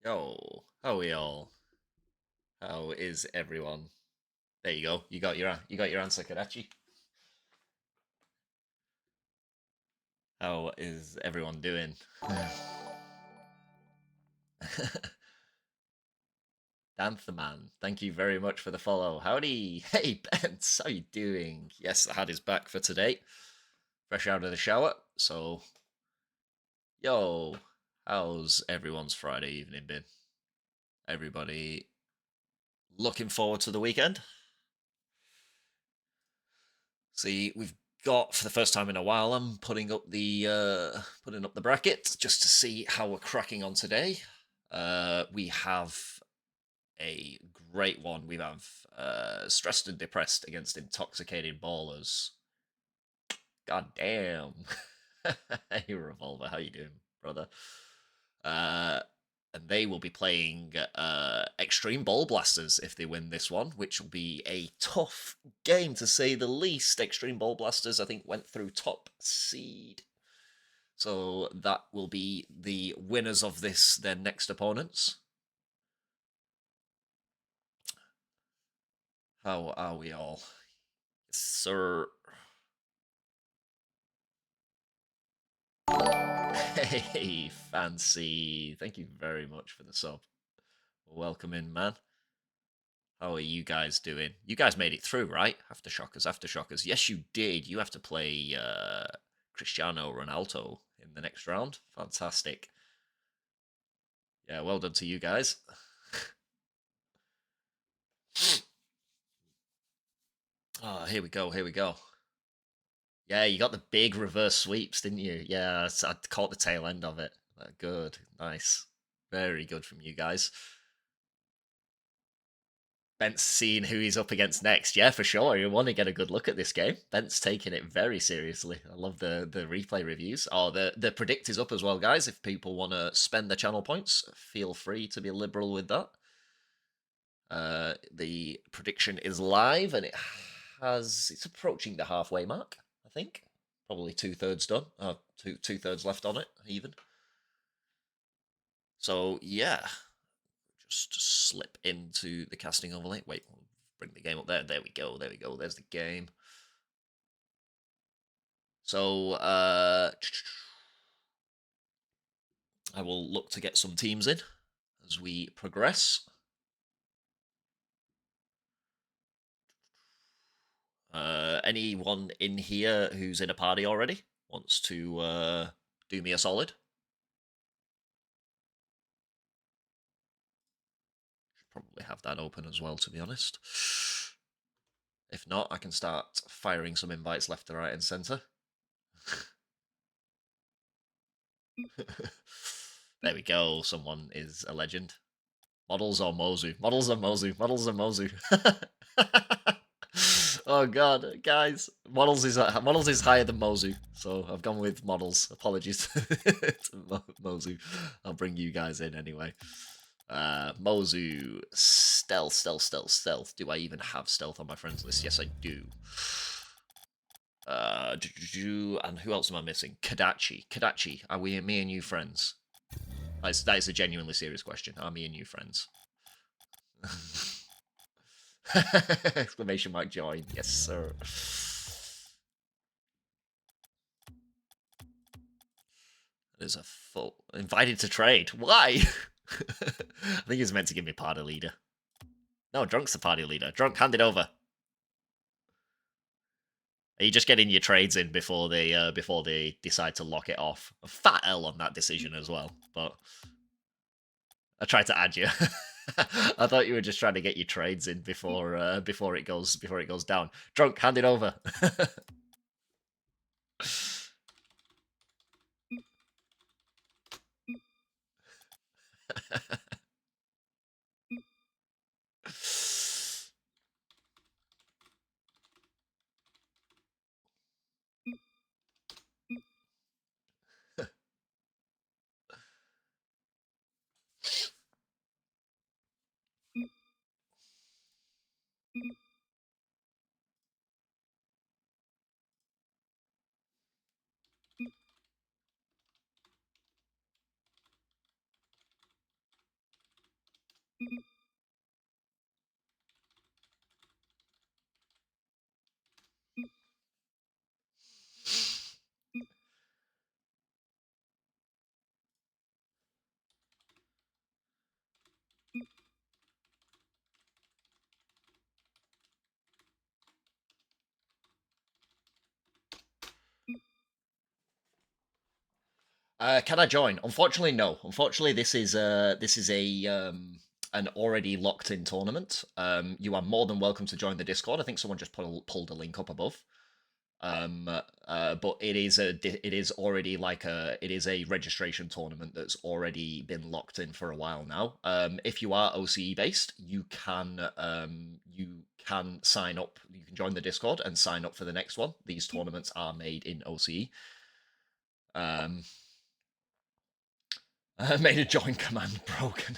Yo, how are we all? How is everyone? There you go. You got your answer, Kadachi. How is everyone doing? Danthe Man, thank you very much for the follow. Howdy, hey Bents, how you doing? Yes, the hat is back for today. Fresh out of the shower. So, yo, how's everyone's Friday evening been? Everybody looking forward to the weekend? See, we've got for the first time in a while. I'm putting up the bracket just to see how we're cracking on today. We have a great one. We have Stressd&Depressd against Intoxicated Ballers. God damn. Hey Revolver, how you doing, brother? Uh, and they will be playing Extreme Ball Blasters if they win this one, which will be a tough game to say the least. Extreme Ball Blasters, I think, went through top seed. So that will be the winners of this, their next opponents. How are we all? Yes, sir. Hey, Fancy. Thank you very much for the sub. Welcome in, man. How are you guys doing? You guys made it through, right? Aftershockers, aftershockers. Yes, you did. You have to play Cristiano Ronaldo in the next round. Fantastic. Yeah, well done to you guys. Oh, here we go. Here we go. Yeah, you got the big reverse sweeps, didn't you? Yeah, I caught the tail end of it. Good, nice, very good from you guys. Bent's seeing who he's up against next. Yeah, for sure. You want to get a good look at this game. Bent's taking it very seriously. I love the replay reviews. Oh, the predict is up as well, guys. If people want to spend the channel points, feel free to be liberal with that. The prediction is live and it's approaching the halfway mark, I think. Probably 2/3 done. Two-thirds left on it, even. So yeah, just slip into the casting overlay. Wait, we'll bring the game up there. There we go. There we go. There's the game. So I will look to get some teams in as we progress. Anyone in here who's in a party already wants to do me a solid? Should probably have that open as well, to be honest. If not, I can start firing some invites left to right and center. There we go. Someone is a legend. Mottels or Mozu? Mottels or Mozu? Mottels or Mozu? Oh god, guys, Mottels is higher than Mozu, so I've gone with Mottels. Apologies to Mozu. I'll bring you guys in anyway. Mozu, stealth, stealth, stealth, stealth. Do I even have stealth on my friends list? Yes, I do. And who else am I missing? Kadachi, are we me and you friends? That is a genuinely serious question. Are me and you friends? Exclamation mark join. Yes, sir. There's a full invited to trade. Why? I think he's meant to give me party leader. No, Drunk's the party leader. Drunk, hand it over. Are you just getting your trades in before they decide to lock it off? A fat L on that decision as well, but I tried to add you. I thought you were just trying to get your trades in before it goes down. Drunk, hand it over. Can I join? Unfortunately, no. Unfortunately, this is a an already locked in tournament. You are more than welcome to join the Discord. I think someone just pulled a link up above. But it is already like it is a registration tournament that's already been locked in for a while now. If you are OCE based, you can sign up. You can join the Discord and sign up for the next one. These tournaments are made in OCE. Made a join command broken.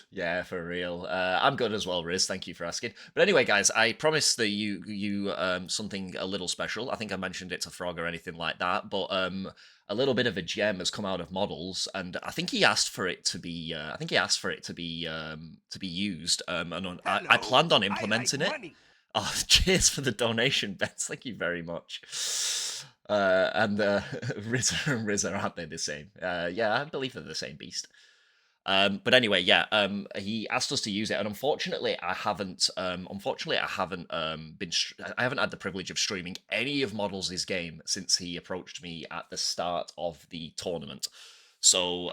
Yeah, for real. I'm good as well, Riz. Thank you for asking. But anyway, guys, I promised that you something a little special. I think I mentioned it to Frog or anything like that, but a little bit of a gem has come out of Mottels, and I think he asked for it to be. I think he asked for it to be used. And I planned on implementing it. Oh, cheers for the donation, Bets. Thank you very much. And Rizza and Rizza, aren't they the same? Yeah, I believe they're the same beast. But anyway, yeah, he asked us to use it, and unfortunately, I haven't. Unfortunately, I haven't I haven't had the privilege of streaming any of Mottels' game since he approached me at the start of the tournament. So,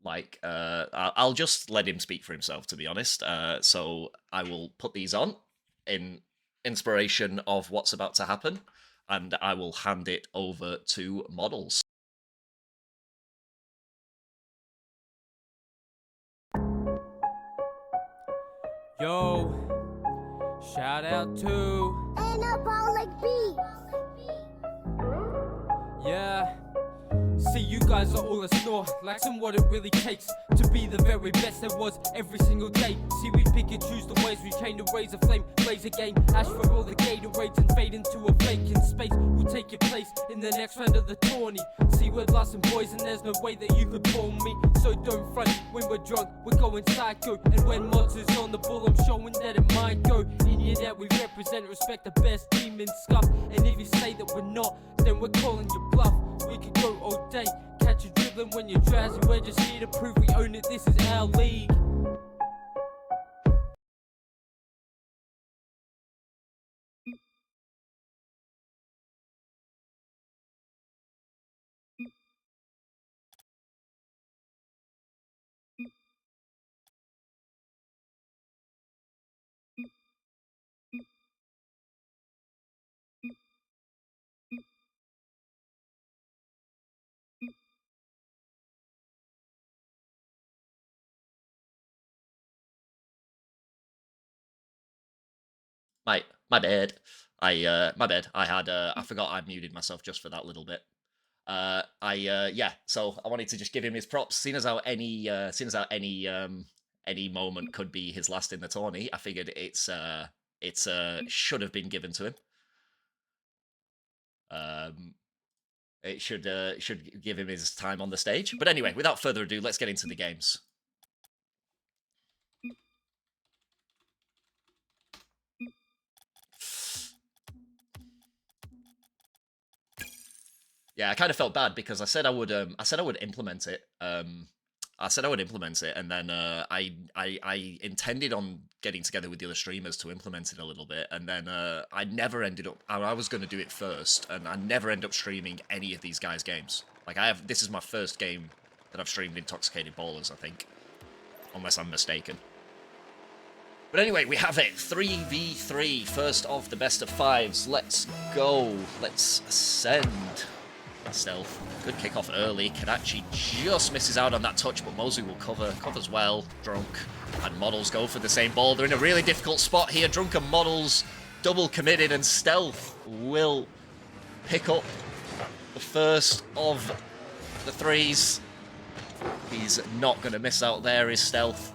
I'll just let him speak for himself, to be honest. So I will put these on in inspiration of what's about to happen, and I will hand it over to Mottels. Yo, shout out to Anabolic Beats. Yeah. See, you guys are all a snore, lacks in what it really takes to be the very best there was every single day. See, we pick and choose the ways we train to raise a flame, blaze a game, ash for all the Gatorades and fade into a flake in space. We'll take your place in the next round of the tourney. See, we're blasting boys and there's no way that you could pull me. So don't front, when we're drunk, we're going psycho. And when Mods is on the ball, I'm showing that it might go. In here that we represent, respect the best team in Scuff. And if you say that we're not, then we're calling you bluff. We could go all day, catch you dribbling when you're drowsy. We're just here to prove we own it, this is our league. My bad. My bad. I had I forgot I muted myself just for that little bit. Yeah. So I wanted to just give him his props. Seeing as how any moment could be his last in the tourney, I figured it's should have been given to him. It should give him his time on the stage. But anyway, without further ado, let's get into the games. Yeah, I kind of felt bad because I said I would implement it. I said I would implement it, and then I intended on getting together with the other streamers to implement it a little bit, and then I never ended up. I was going to do it first, and I never end up streaming any of these guys' games. Like this is my first game that I've streamed Intoxicated Ballers, I think, unless I'm mistaken. But anyway, we have it 3v3, first of the best of fives. Let's go. Let's send. Stealth. Good kickoff early. Kadachi just misses out on that touch, but Mozu will covers well. Drunk and Mottels go for the same ball. They're in a really difficult spot here. Drunk and Mottels double committed, and Stealth will pick up the first of the threes. He's not going to miss out there, is Stealth.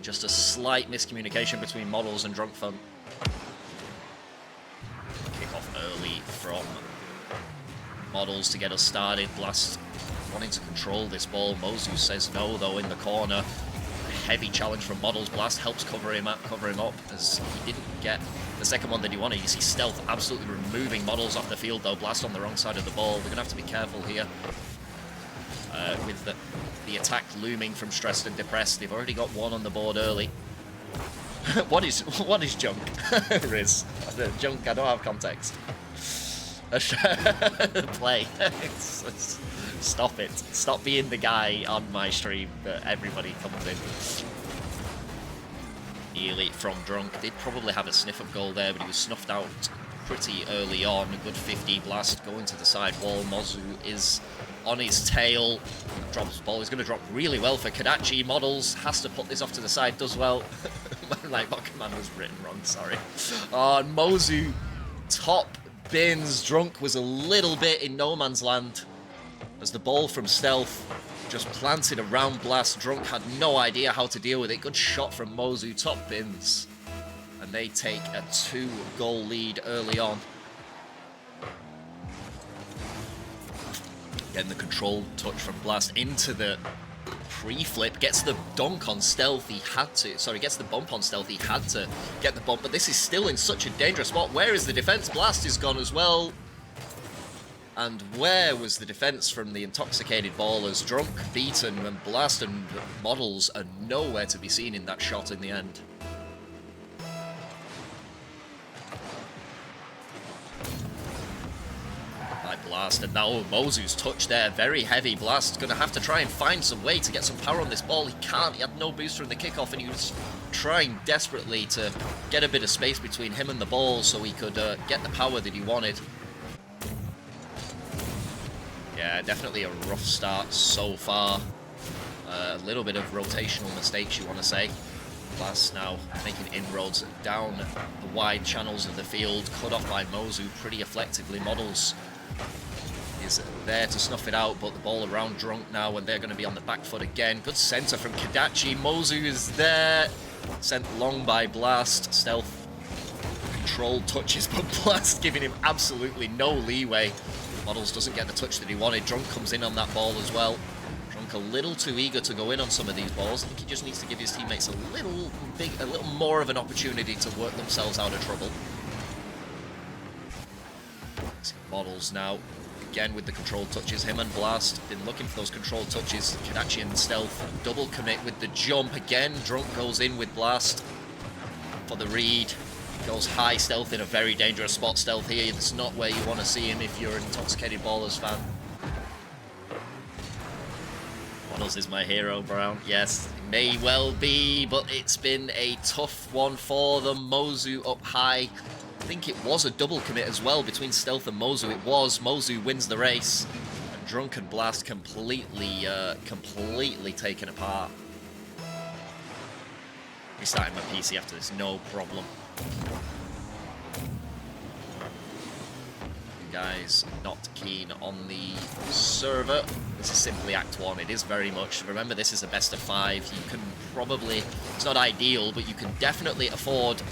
Just a slight miscommunication between Mottels and DrunkFunt. Kick off early from Mottels to get us started. Blast wanting to control this ball. Mozu says no, though, in the corner. A heavy challenge from Mottels. Blast helps cover him up as he didn't get the second one that he wanted. You see Stealth absolutely removing Mottels off the field, though. Blast on the wrong side of the ball. We're going to have to be careful here with the attack looming from Stressd&Depressd. They've already got one on the board early. What is junk? Riz. Junk, I don't have context. Play. Stop it. Stop being the guy on my stream that everybody comes in. Elite from Drunk. Did probably have a sniff of goal there, but he was snuffed out pretty early on. A good 50 Blast going to the side wall. Mozu is on his tail. Drops the ball. He's going to drop really well for Kadachi. Mottels has to put this off to the side. Does well. Like, what command was written wrong, sorry. And Mozu top bins. Drunk was a little bit in no man's land as the ball from Stealth just planted around Blast. Drunk had no idea how to deal with it. Good shot from Mozu. Top bins. And they take a 2-goal lead early on. Again, the control touch from Blast into the pre-flip. Gets the dunk on Stealth. He had to. Sorry, gets the bump on Stealth. He had to get the bump. But this is still in such a dangerous spot. Where is the defense? Blast is gone as well. And where was the defense from the Intoxicated ballers? Drunk, beaten, and Blast and Mottels are nowhere to be seen in that shot in the end. By Blast, and now Mozu's touch there, very heavy. Blast going to have to try and find some way to get some power on this ball. He can't, he had no boost from the kickoff, and he was trying desperately to get a bit of space between him and the ball so he could get the power that he wanted. Yeah, definitely a rough start so far. A little bit of rotational mistakes, you want to say. Blast now making inroads down the wide channels of the field, cut off by Mozu pretty effectively. Mottels is there to snuff it out, but the ball around Drunk now, and they're going to be on the back foot again. Good center from Kadachi. Mozu is there, sent long by Blast. Stealth control touches, but Blast giving him absolutely no leeway. Mottels doesn't get the touch that he wanted. Drunk comes in on that ball as well. Drunk a little too eager to go in on some of these balls. I think he just needs to give his teammates a little more of an opportunity to work themselves out of trouble. Mottels now, again with the control touches. Him and Blast been looking for those control touches. Kadachi and Stealth double commit with the jump. Again, Drunk goes in with Blast for the read. Goes high. Stealth in a very dangerous spot. Stealth here, that's not where you want to see him if you're an Intoxicated Ballers fan. Mottels is my hero, Brown. Yes, it may well be, but it's been a tough one for them. Mozu up high. I think it was a double commit as well between Stealth and Mozu. It was. Mozu wins the race. And Drunk and Blast completely taken apart. Restarting my PC after this, no problem. You guys not keen on the server. This is simply Act 1. It is very much. Remember, this is a best of 5. You can probably, it's not ideal, but you can definitely afford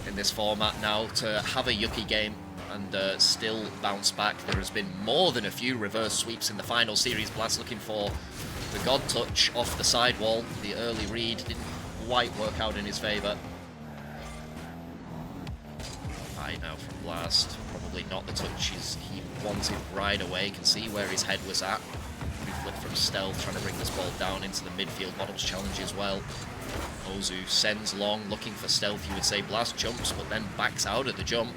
in this format now to have a yucky game and still bounce back. There has been more than a few reverse sweeps in the final series. Blast looking for the God touch off the sidewall. The early read didn't quite work out in his favour. High now from Blast. Probably not the touches he wanted right away. Can see where his head was at. Flip from Stealth, trying to bring this ball down into the midfield. Mottels challenge as well. Mozu sends long, looking for Stealth, you would say. Blast jumps, but then backs out of the jump.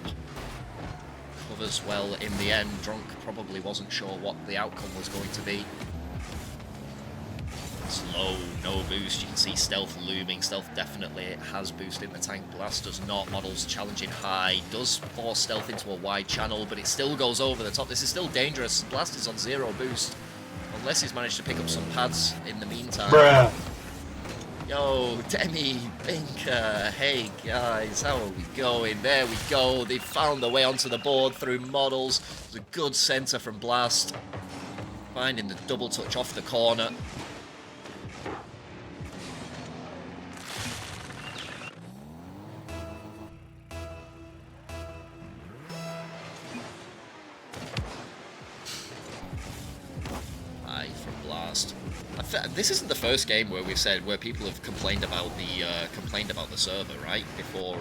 Covers well in the end. Drunk probably wasn't sure what the outcome was going to be. Slow, no boost. You can see Stealth looming. Stealth definitely has boost in the tank. Blast does not. Mottels challenging high. Does force Stealth into a wide channel, but it still goes over the top. This is still dangerous. Blast is on 0 boost. Unless he's managed to pick up some pads in the meantime. Bruh. Yo, Demi, Binker, hey guys, how are we going? There we go. They found their way onto the board through Mottels. It was a good center from Blast. Finding the double touch off the corner. Blast. This isn't the first game where we've said where people have complained about the server, right? Before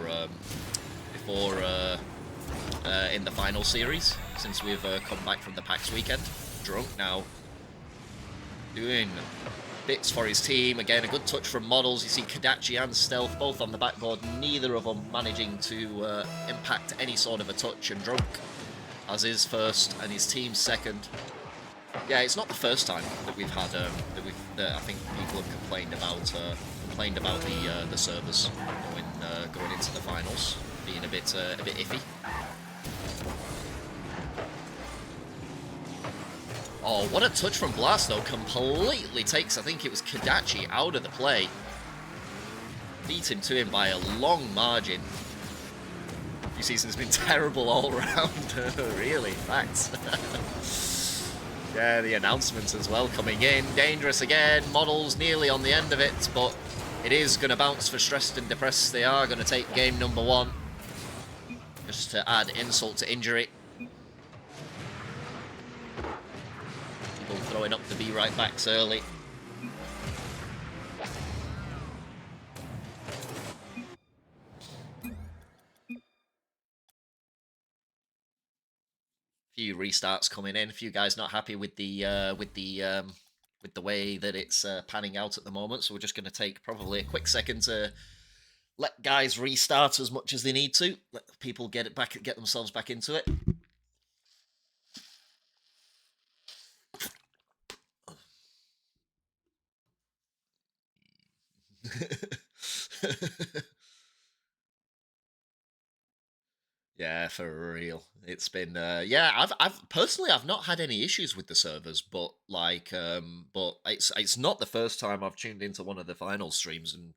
in the final series, since we've come back from the PAX weekend. Drunk now doing bits for his team. Again, a good touch from Mottels. You see Kadachi and Stealth both on the backboard, neither of them managing to impact any sort of a touch, and Drunk as his first and his team's second. Yeah, it's not the first time that we've had that I think people have complained about the servers going into the finals being a bit iffy. Oh, what a touch from Blast, though. Completely takes, I think it was Kadachi, out of the play. Beat him to him by a long margin. This season's been terrible all around, really, facts. Yeah, the announcements as well coming in. Dangerous again. Mottels nearly on the end of it, but it is going to bounce for Stressd&Depressd. They are going to take game number 1. Just to add insult to injury. People throwing up the be right backs early. Few restarts coming in. A few guys not happy with the way that it's panning out at the moment. So we're just going to take probably a quick second to let guys restart as much as they need to. Let people get themselves back into it. Yeah, for real. It's been yeah, I've personally I've not had any issues with the servers, but but it's not the first time I've tuned into one of the final streams and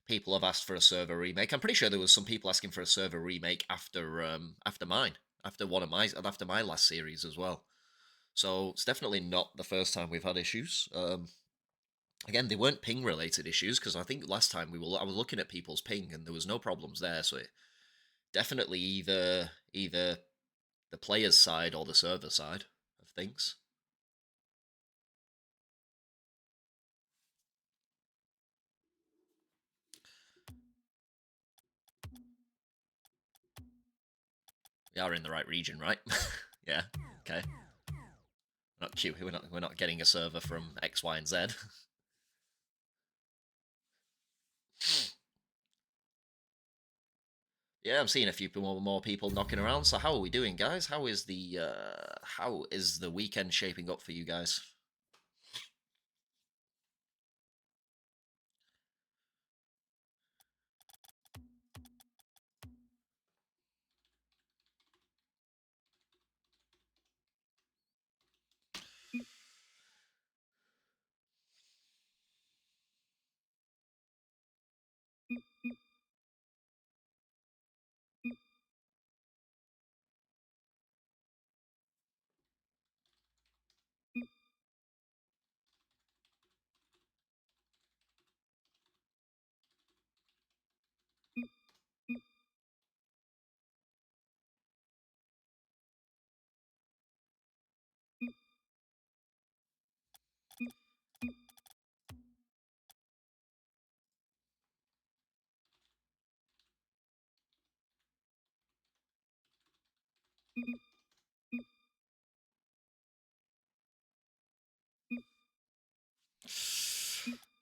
people have asked for a server remake. I'm pretty sure there was some people asking for a server remake after mine, after my last series as well. So it's definitely not the first time we've had issues. Again, they weren't ping related issues because I think last time I was looking at people's ping and there was no problems there. So definitely either the player's side or the server side of things. We are in the right region, right? Yeah. Okay. Not cute. We're not getting a server from X, Y, and Z. Yeah, I'm seeing a few more people knocking around. So how are we doing, guys? How is the weekend shaping up for you guys?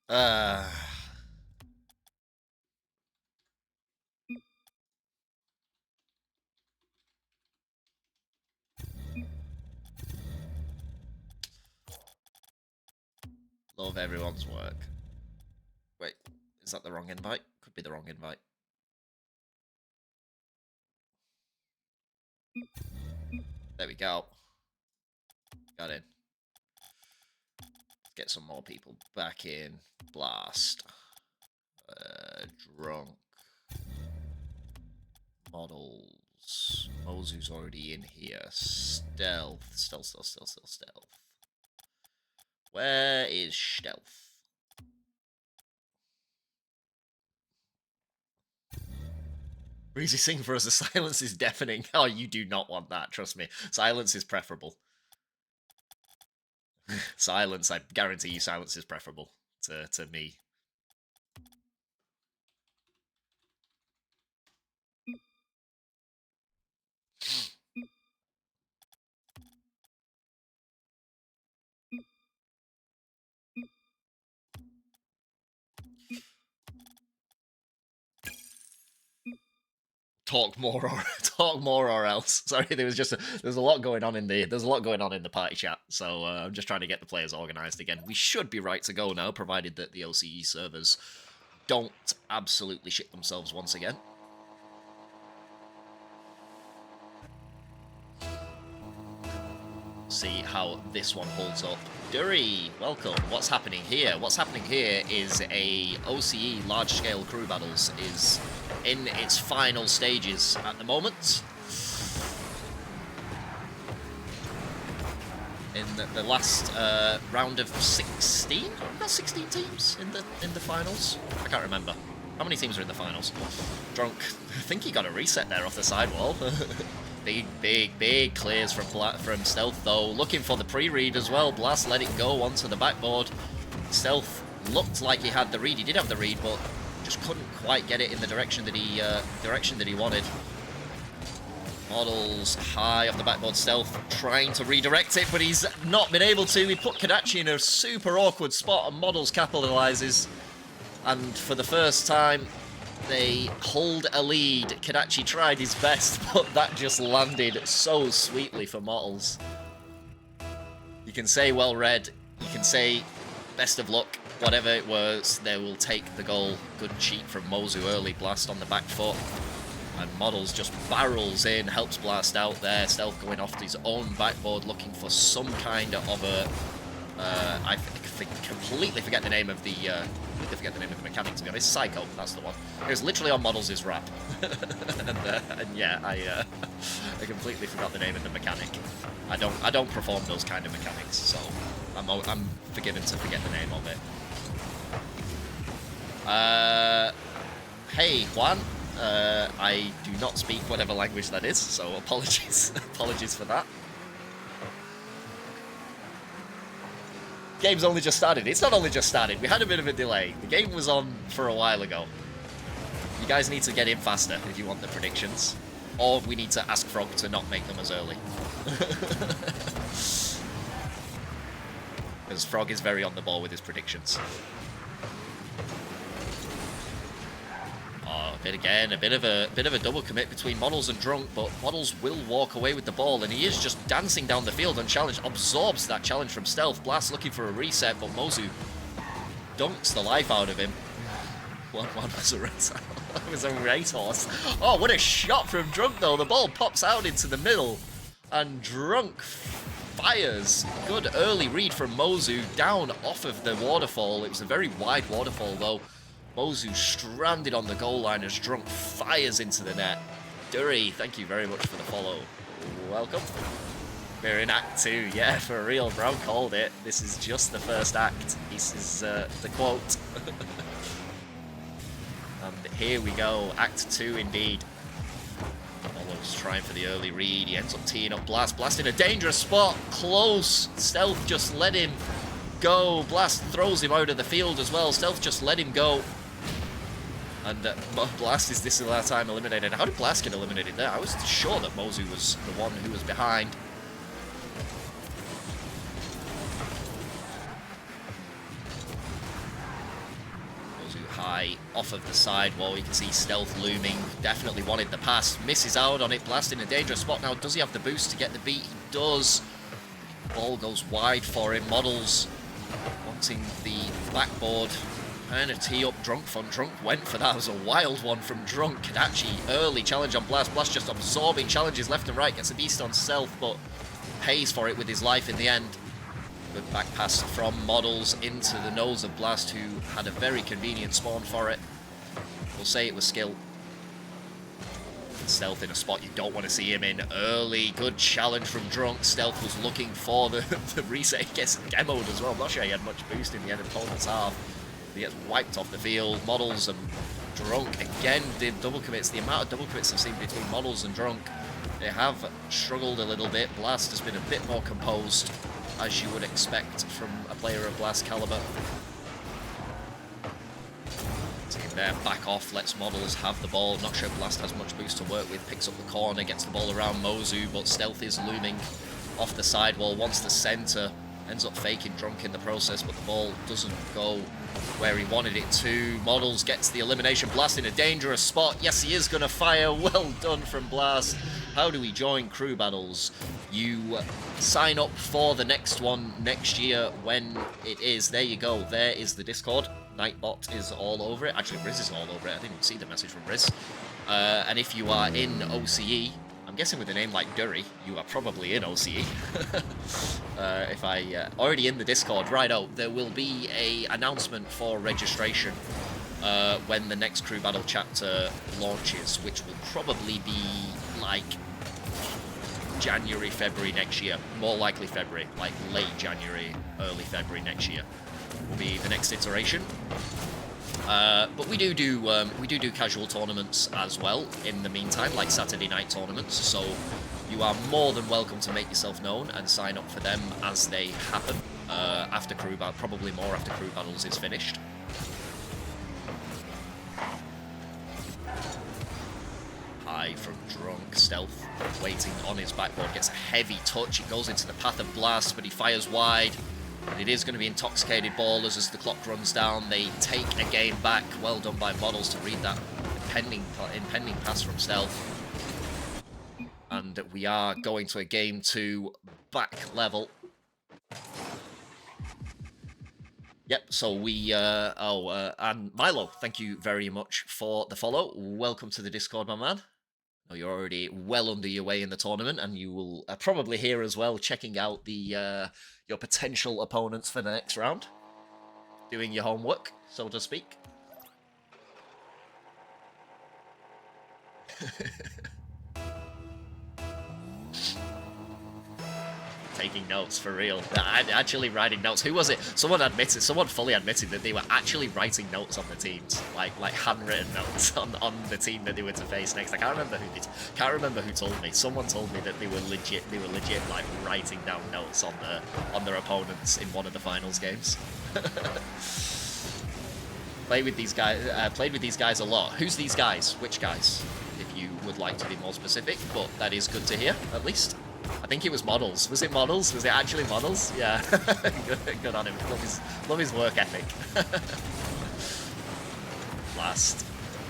Uh Love everyone's work. Wait, is that the wrong invite? Could be the wrong invite. There we go. Got in. Let's get some more people back in. Blast. Drunk. Mottels. Mozu's already in here. Stealth. Stealth. Where is Stealth? Breezy sing for us. The silence is deafening. Oh, you do not want that. Trust me. Silence is preferable. Silence, I guarantee you silence is preferable to me. Talk more or else. Sorry, there's a lot going on in the party chat, so I'm just trying to get the players organized again. We should be right to go now, provided that the OCE servers don't absolutely shit themselves once again. See how this one holds up. Dury, welcome. What's happening here? What's happening here is a OCE large-scale crew battles is in its final stages at the moment. In the last round of 16? We've got 16 teams in the finals. I can't remember. How many teams are in the finals? Drunk. I think he got a reset there off the sidewall. Big clears from Stealth, though. Looking for the pre-read as well. Blast let it go onto the backboard. Stealth looked like he had the read. He did have the read, but just couldn't quite get it in the direction that he wanted. Mottels high off the backboard. Stealth trying to redirect it, but he's not been able to. He put Kadachi in a super awkward spot, and Mottels capitalizes. And for the first time, they hold a lead. Kadachi tried his best, but that just landed so sweetly for Mottels. You can say well read, you can say best of luck, whatever it was, they will take the goal. Good cheat from Mozu early, Blast on the back foot. And Mottels just barrels in, helps Blast out there. Stealth going off his own backboard, looking for some kind of a... I completely forget the name of the mechanic, to be honest. Psycho, that's the one. It was literally on Mottels' rap. and yeah, I completely forgot the name of the mechanic. I don't perform those kind of mechanics, so I'm forgiven to forget the name of it. Hey, Juan. I do not speak whatever language that is, so apologies. Apologies for that. Game's only just started. It's not only just started. We had a bit of a delay. The game was on for a while ago. You guys need to get in faster if you want the predictions. Or we need to ask Frog to not make them as early. Because Frog is very on the ball with his predictions. Oh, a bit of a double commit between Mottels and Drunk, but Mottels will walk away with the ball, and he is just dancing down the field unchallenged, absorbs that challenge from Stealth. Blast looking for a reset, but Mozu dunks the life out of him. 1-1 was a racehorse. Oh, what a shot from Drunk, though. The ball pops out into the middle, and Drunk fires. Good early read from Mozu down off of the waterfall. It was a very wide waterfall, though. Mozu stranded on the goal line as Drunk fires into the net. Dury, thank you very much for the follow. Welcome. We're in Act 2. Yeah, for real. Brown called it. This is just the first act. This is the quote. And here we go. Act 2 indeed. Almost trying for the early read. He ends up teeing up Blast. Blast in a dangerous spot. Close. Stealth just let him go. Blast throws him out of the field as well. Stealth just let him go. And Blast is this last time eliminated. How did Blast get eliminated there? I was sure that Mozu was the one who was behind. Mozu high off of the sidewall. You can see Stealth looming. Definitely wanted the pass. Misses out on it. Blast in a dangerous spot now. Does he have the boost to get the beat? He does. Ball goes wide for him. Mottels wanting the backboard. And a tee up DrunkFunt. Drunk went for that. It was a wild one from Drunk. Kadachi, early challenge on Blast. Blast just absorbing challenges left and right. Gets a beast on Stealth, but pays for it with his life in the end. Good back pass from Mottels into the nose of Blast, who had a very convenient spawn for it. We'll say it was skill. Stealth in a spot you don't want to see him in early. Good challenge from Drunk. Stealth was looking for the reset. He gets demoed as well. I'm not sure he had much boost in the end of opponent's half. He gets wiped off the field. Mottels and Drunk again did double commits. The amount of double commits I've seen between Mottels and Drunk, they have struggled a little bit. Blast has been a bit more composed. as you would expect from a player of Blast caliber. Team there, back off, lets Mottels have the ball. Not sure Blast has much boost to work with. Picks up the corner, gets the ball around Mozu, but Stealth is looming off the sidewall. Wants the center, ends up faking Drunk in the process, but the ball doesn't go where he wanted it to. Mottels gets the elimination. Blast in a dangerous spot. Yes, he is going to fire. Well done from Blast. How do we join crew battles? You sign up for the next one next year when it is. There you go. There is the Discord. Nightbot is all over it. Actually, Riz is all over it. I didn't even see the message from Riz. And if you are in OCE, I'm guessing with a name like Durry, you are probably in OCE. If I already in the Discord, righto, there will be a announcement for registration when the next crew battle chapter launches, which will probably be like January, February next year. More likely February, like late January, early February next year will be the next iteration. But we do casual tournaments as well in the meantime, like Saturday night tournaments, so you are more than welcome to make yourself known and sign up for them as they happen after crew battle, probably more after crew battles is finished. High from Drunk, Stealth waiting on his backboard, gets a heavy touch, it goes into the path of Blast, but he fires wide. And it is going to be Intoxicated ballers as the clock runs down. They take a game back. Well done by Mottels to read that impending pass from Stealth. And we are going to a game 2 back level. Yep, so we, and Milo, thank you very much for the follow. Welcome to the Discord, my man. I know you're already well under your way in the tournament, and you will probably hear as well, checking out the your potential opponents for the next round. Doing your homework, so to speak. Taking notes, for real. Actually writing notes. Who was it? Someone fully admitted that they were actually writing notes on the teams. Like handwritten notes on the team that they were to face next. I can't remember who told me. Someone told me that they were legit like writing down notes on their opponents in one of the finals games. Played with these guys a lot. Who's these guys? Which guys? If you would like to be more specific, but that is good to hear, at least. I think it was Mottels. Was it Mottels? Was it actually Mottels? Yeah. Good on him. Love his work ethic. Blast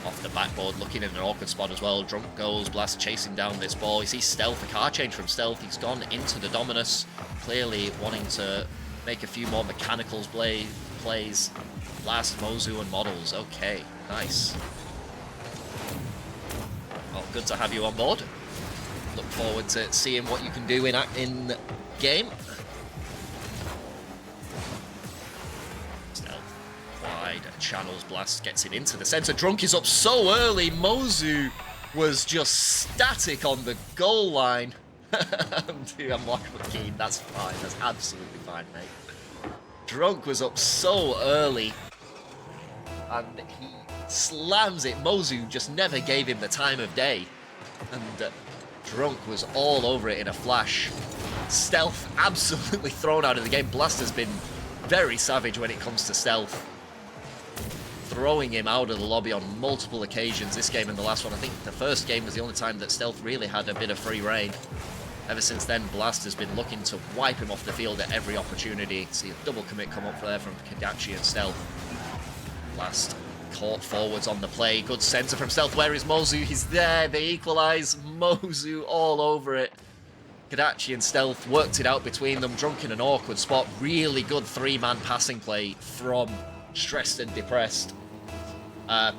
off the backboard, looking in an awkward spot as well. Drunk goes, Blast chasing down this ball. You see Stealth, a car change from Stealth. He's gone into the Dominus, clearly wanting to make a few more mechanicals plays. Blast, Mozu, and Mottels. Okay, nice. Well, good to have you on board. Look forward to seeing what you can do in game. Stealth wide, channels Blast, gets it into the center. Drunk is up so early. Mozu was just static on the goal line. Dude, I'm watching Keen. That's fine. That's absolutely fine, mate. Drunk was up so early, and he slams it. Mozu just never gave him the time of day, and Drunk was all over it in a flash. Stealth absolutely thrown out of the game. Blast has been very savage when it comes to Stealth, throwing him out of the lobby on multiple occasions. This game and the last one, I think the first game was the only time that Stealth really had a bit of free reign. Ever since then, Blast has been looking to wipe him off the field at every opportunity. See a double commit come up there from Kadachi and Stealth. Blast caught forwards on the play. Good center from Stealth. Where is Mozu? He's there. They equalize. Mozu all over it. Kadachi and Stealth worked it out between them. Drunk in an awkward spot. Really good three-man passing play from Stressd&Depressd.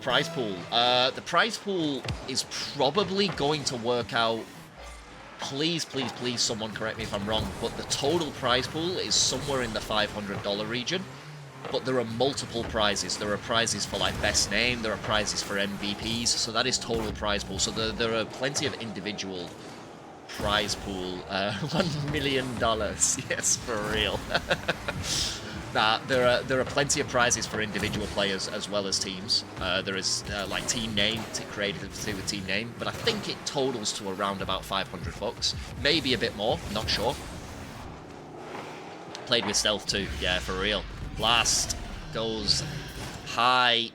Prize pool. The prize pool is probably going to work out. Please, please, please, someone correct me if I'm wrong, but the total prize pool is somewhere in the $500 region. But there are multiple prizes. There are prizes for like best name, there are prizes for MVPs, so that is total prize pool. So there are plenty of individual prize pool. $1 million, yes, for real. Nah, there are plenty of prizes for individual players as well as teams. There is like team name, created to do with team name, but I think it totals to around about $500, maybe a bit more, not sure. Played with stealth too, yeah, for real. Blast goes high.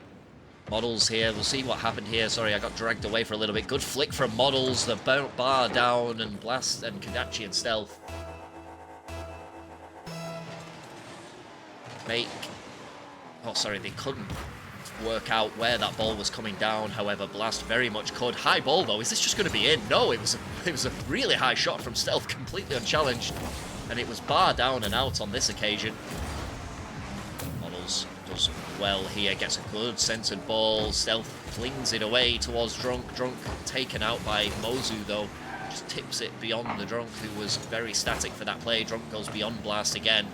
Mottels here, we'll see what happened here. Sorry, I got dragged away for a little bit. Good flick from Mottels, the bar down, and Blast and Kadachi and stealth. Oh, sorry, they couldn't work out where that ball was coming down. However, Blast very much could. High ball, though. Is this just going to be in? No, it was a really high shot from stealth, completely unchallenged. And it was bar down and out on this occasion. Mottels does well here, gets a good centered ball. Stealth flings it away towards Drunk. Drunk taken out by Mozu, though. Just tips it beyond the Drunk, who was very static for that play. Drunk goes beyond Blast again.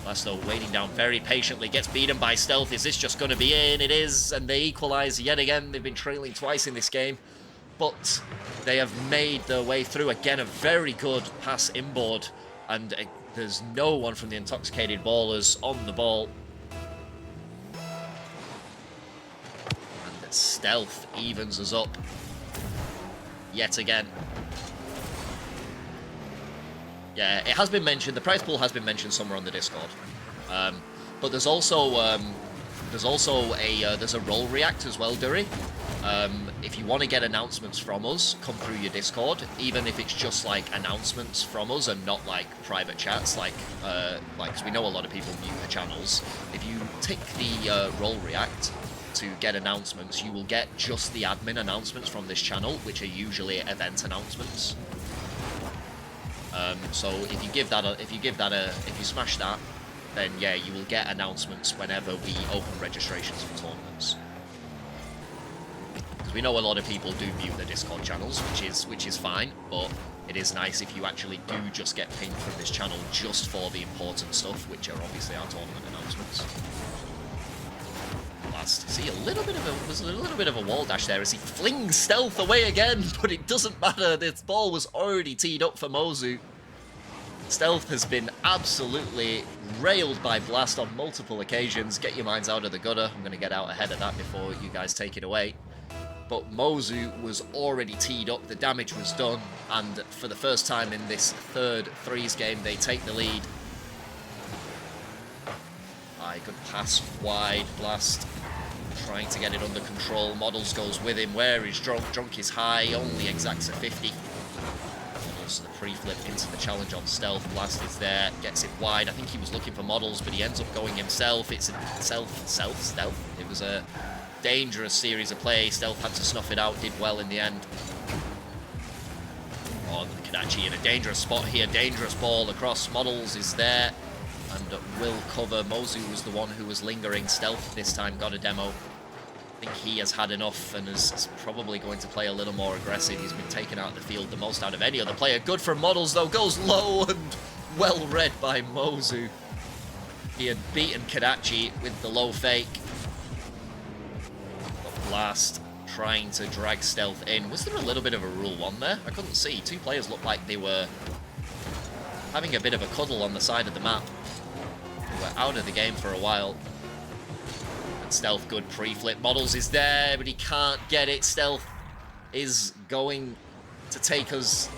Blast, though, waiting down very patiently, gets beaten by stealth. Is this just going to be in? It is, and they equalize yet again. They've been trailing twice in this game, but they have made their way through. Again, a very good pass inboard, and there's no one from the Intoxicated Ballers on the ball. And stealth evens us up yet again. Yeah, it has been mentioned. The prize pool has been mentioned somewhere on the Discord, but there's also a role react as well, Dury. If you want to get announcements from us, come through your Discord, even if it's just like announcements from us and not like private chats, like because we know a lot of people mute the channels. If you tick the role react to get announcements, you will get just the admin announcements from this channel, which are usually event announcements. So if you smash that, then yeah, you will get announcements whenever we open registrations for tournaments. Because we know a lot of people do mute their Discord channels, which is fine, but it is nice if you actually do just get pinged from this channel just for the important stuff, which are obviously our tournament announcements. See, there's a little bit of a wall dash there as he flings stealth away again, but it doesn't matter. This ball was already teed up for Mozu. Stealth has been absolutely railed by Blast on multiple occasions. Get your minds out of the gutter. I'm going to get out ahead of that before you guys take it away. But Mozu was already teed up. The damage was done, and for the first time in this third threes game, they take the lead. Good pass wide. Blast trying to get it under control. Mottels goes with him. Where is Drunk? Drunk is high, only exacts a 50. Mottels the pre-flip into the challenge on stealth. Blast is there, gets it wide. I think he was looking for Mottels, but he ends up going himself. It's a stealth. It was a dangerous series of play. Stealth had to snuff it out, did well in the end. Oh, Kadachi in a dangerous spot here. Dangerous ball across. Mottels is there and will cover. Mozu was the one who was lingering. Stealth this time got a demo. I think he has had enough and is probably going to play a little more aggressive. He's been taken out of the field the most out of any other player. Good for Mottels, though. Goes low and well read by Mozu. He had beaten Kadachi with the low fake. But Blast trying to drag Stealth in. Was there a little bit of a Rule 1 there? I couldn't see. Two players looked like they were having a bit of a cuddle on the side of the map. They were out of the game for a while. And Stealth, good pre-flip. Mottels is there, but he can't get it. Stealth is going to take us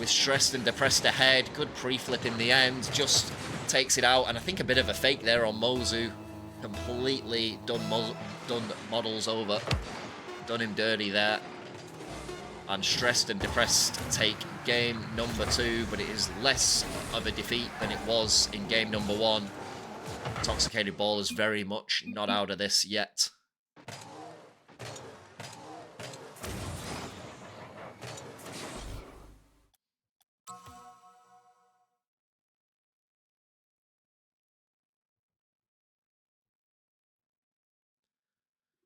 with Stressd&Depressd ahead. Good pre-flip in the end. Just takes it out. And I think a bit of a fake there on Mozu. Completely done Mottels over. Done him dirty there. And Stressd&Depressd take game number 2, but it is less of a defeat than it was in game number 1. Intoxicated Ballers very much not out of this yet.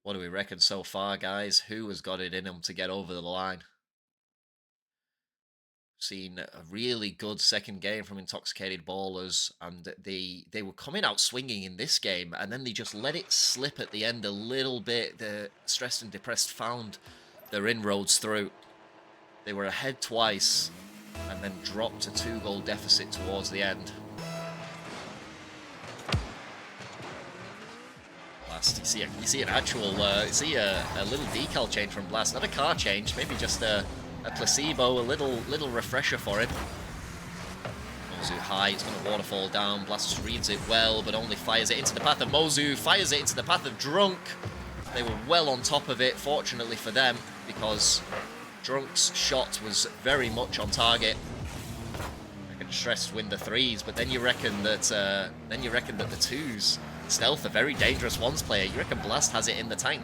What do we reckon so far, guys? Who has got it in them to get over the line? Seen a really good second game from Intoxicated Ballers, and they were coming out swinging in this game, and then they just let it slip at the end a little bit. The Stressd&Depressd found their inroads through. They were ahead twice, and then dropped a 2-goal deficit towards the end. Blast, you see an actual, you see a little decal change from Blast, not a car change, maybe just a placebo, a little refresher for him. Mozu high, it's going to waterfall down. Blast reads it well, but only fires it into the path of Mozu. Fires it into the path of Drunk. They were well on top of it, fortunately for them, because Drunk's shot was very much on target. I can Stressd win the 3s, but then you reckon that the 2s. Stealth, a very dangerous ones player. You reckon Blast has it in the tank?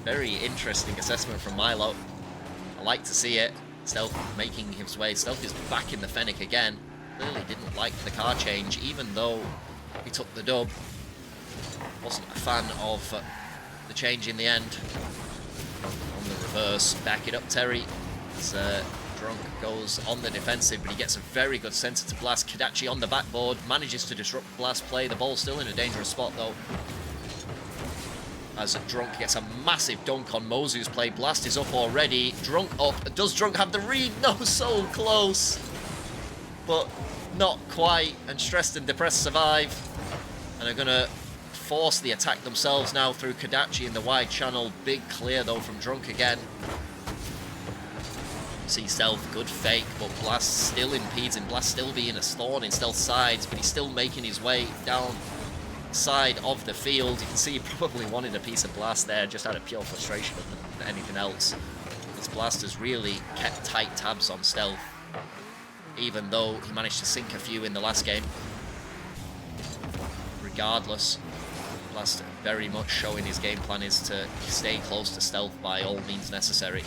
Very interesting assessment from Milo. I like to see it. Stealth making his way. Stealth is back in the Fennec again. Clearly didn't like the car change, even though he took the dub. Wasn't a fan of the change in the end. On the reverse, back it up Terry. As Drunk goes on the defensive, but he gets a very good center to Blast. Kadachi on the backboard, manages to disrupt Blast play. The ball's still in a dangerous spot though. As Drunk gets a massive dunk on Mozu's play. Blast is up already. Drunk up. Does Drunk have the read? No, so close. But not quite. And Stressd&Depressd survive. And are going to force the attack themselves now through Kadachi in the wide channel. Big clear though from Drunk again. See Stealth, good fake, but Blast still impedes him. Blast still being a thorn in Stealth's sides, but he's still making his way down side of the field. You can see he probably wanted a piece of Blast there, just out of pure frustration than anything else. This Blast has really kept tight tabs on Stealth, even though he managed to sink a few in the last game. Regardless, Blast very much showing his game plan is to stay close to Stealth by all means necessary.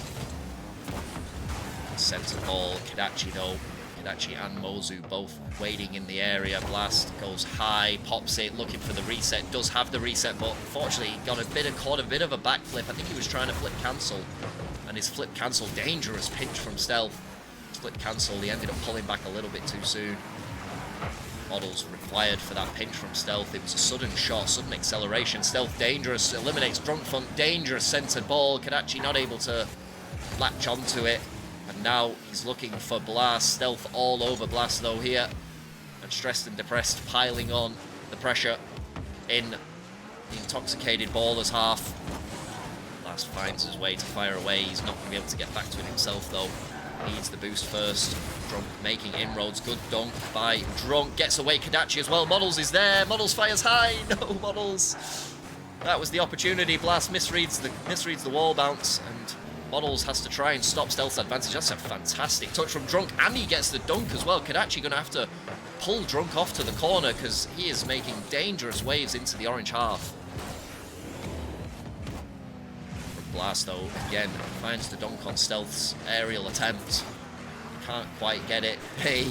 Center ball, Kadachi though. Kadachi and Mozu both waiting in the area. Blast goes high, pops it, looking for the reset. Does have the reset, but unfortunately got caught a bit of a backflip. I think he was trying to flip cancel, and his flip cancel, dangerous pinch from Stealth. Flip cancel, he ended up pulling back a little bit too soon. Mottels required for that pinch from Stealth. It was a sudden shot, sudden acceleration. Stealth dangerous, eliminates DrunkFunt, dangerous centered ball. Kadachi not able to latch onto it. And now he's looking for Blast. Stealth all over Blast though here. And Stressd&Depressd piling on the pressure in the Intoxicated Baller's half. Blast finds his way to fire away. He's not going to be able to get back to it himself though. Needs the boost first. Drunk making inroads. Good dunk by Drunk. Gets away Kadachi as well. Mottels is there. Mottels fires high. No, Mottels. That was the opportunity. Blast misreads the wall bounce, and Mottels has to try and stop Stealth's advantage. That's a fantastic touch from Drunk, and he gets the dunk as well. Kadachi going to have to pull Drunk off to the corner because he is making dangerous waves into the orange half. Blast though, again, finds the dunk on Stealth's aerial attempt. Can't quite get it. Hey!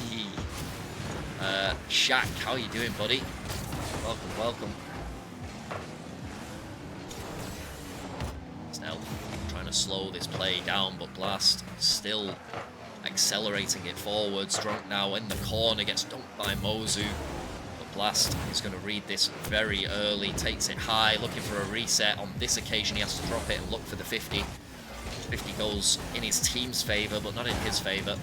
Shaq, how you doing, buddy? Welcome, welcome. Stealth trying to slow this play down, but Blast still accelerating it forwards. Drunk now in the corner, gets dunked by Mozu. But Blast is going to read this very early, takes it high, looking for a reset. On this occasion, he has to drop it and look for the 50. 50 goes in his team's favour, but not in his favour.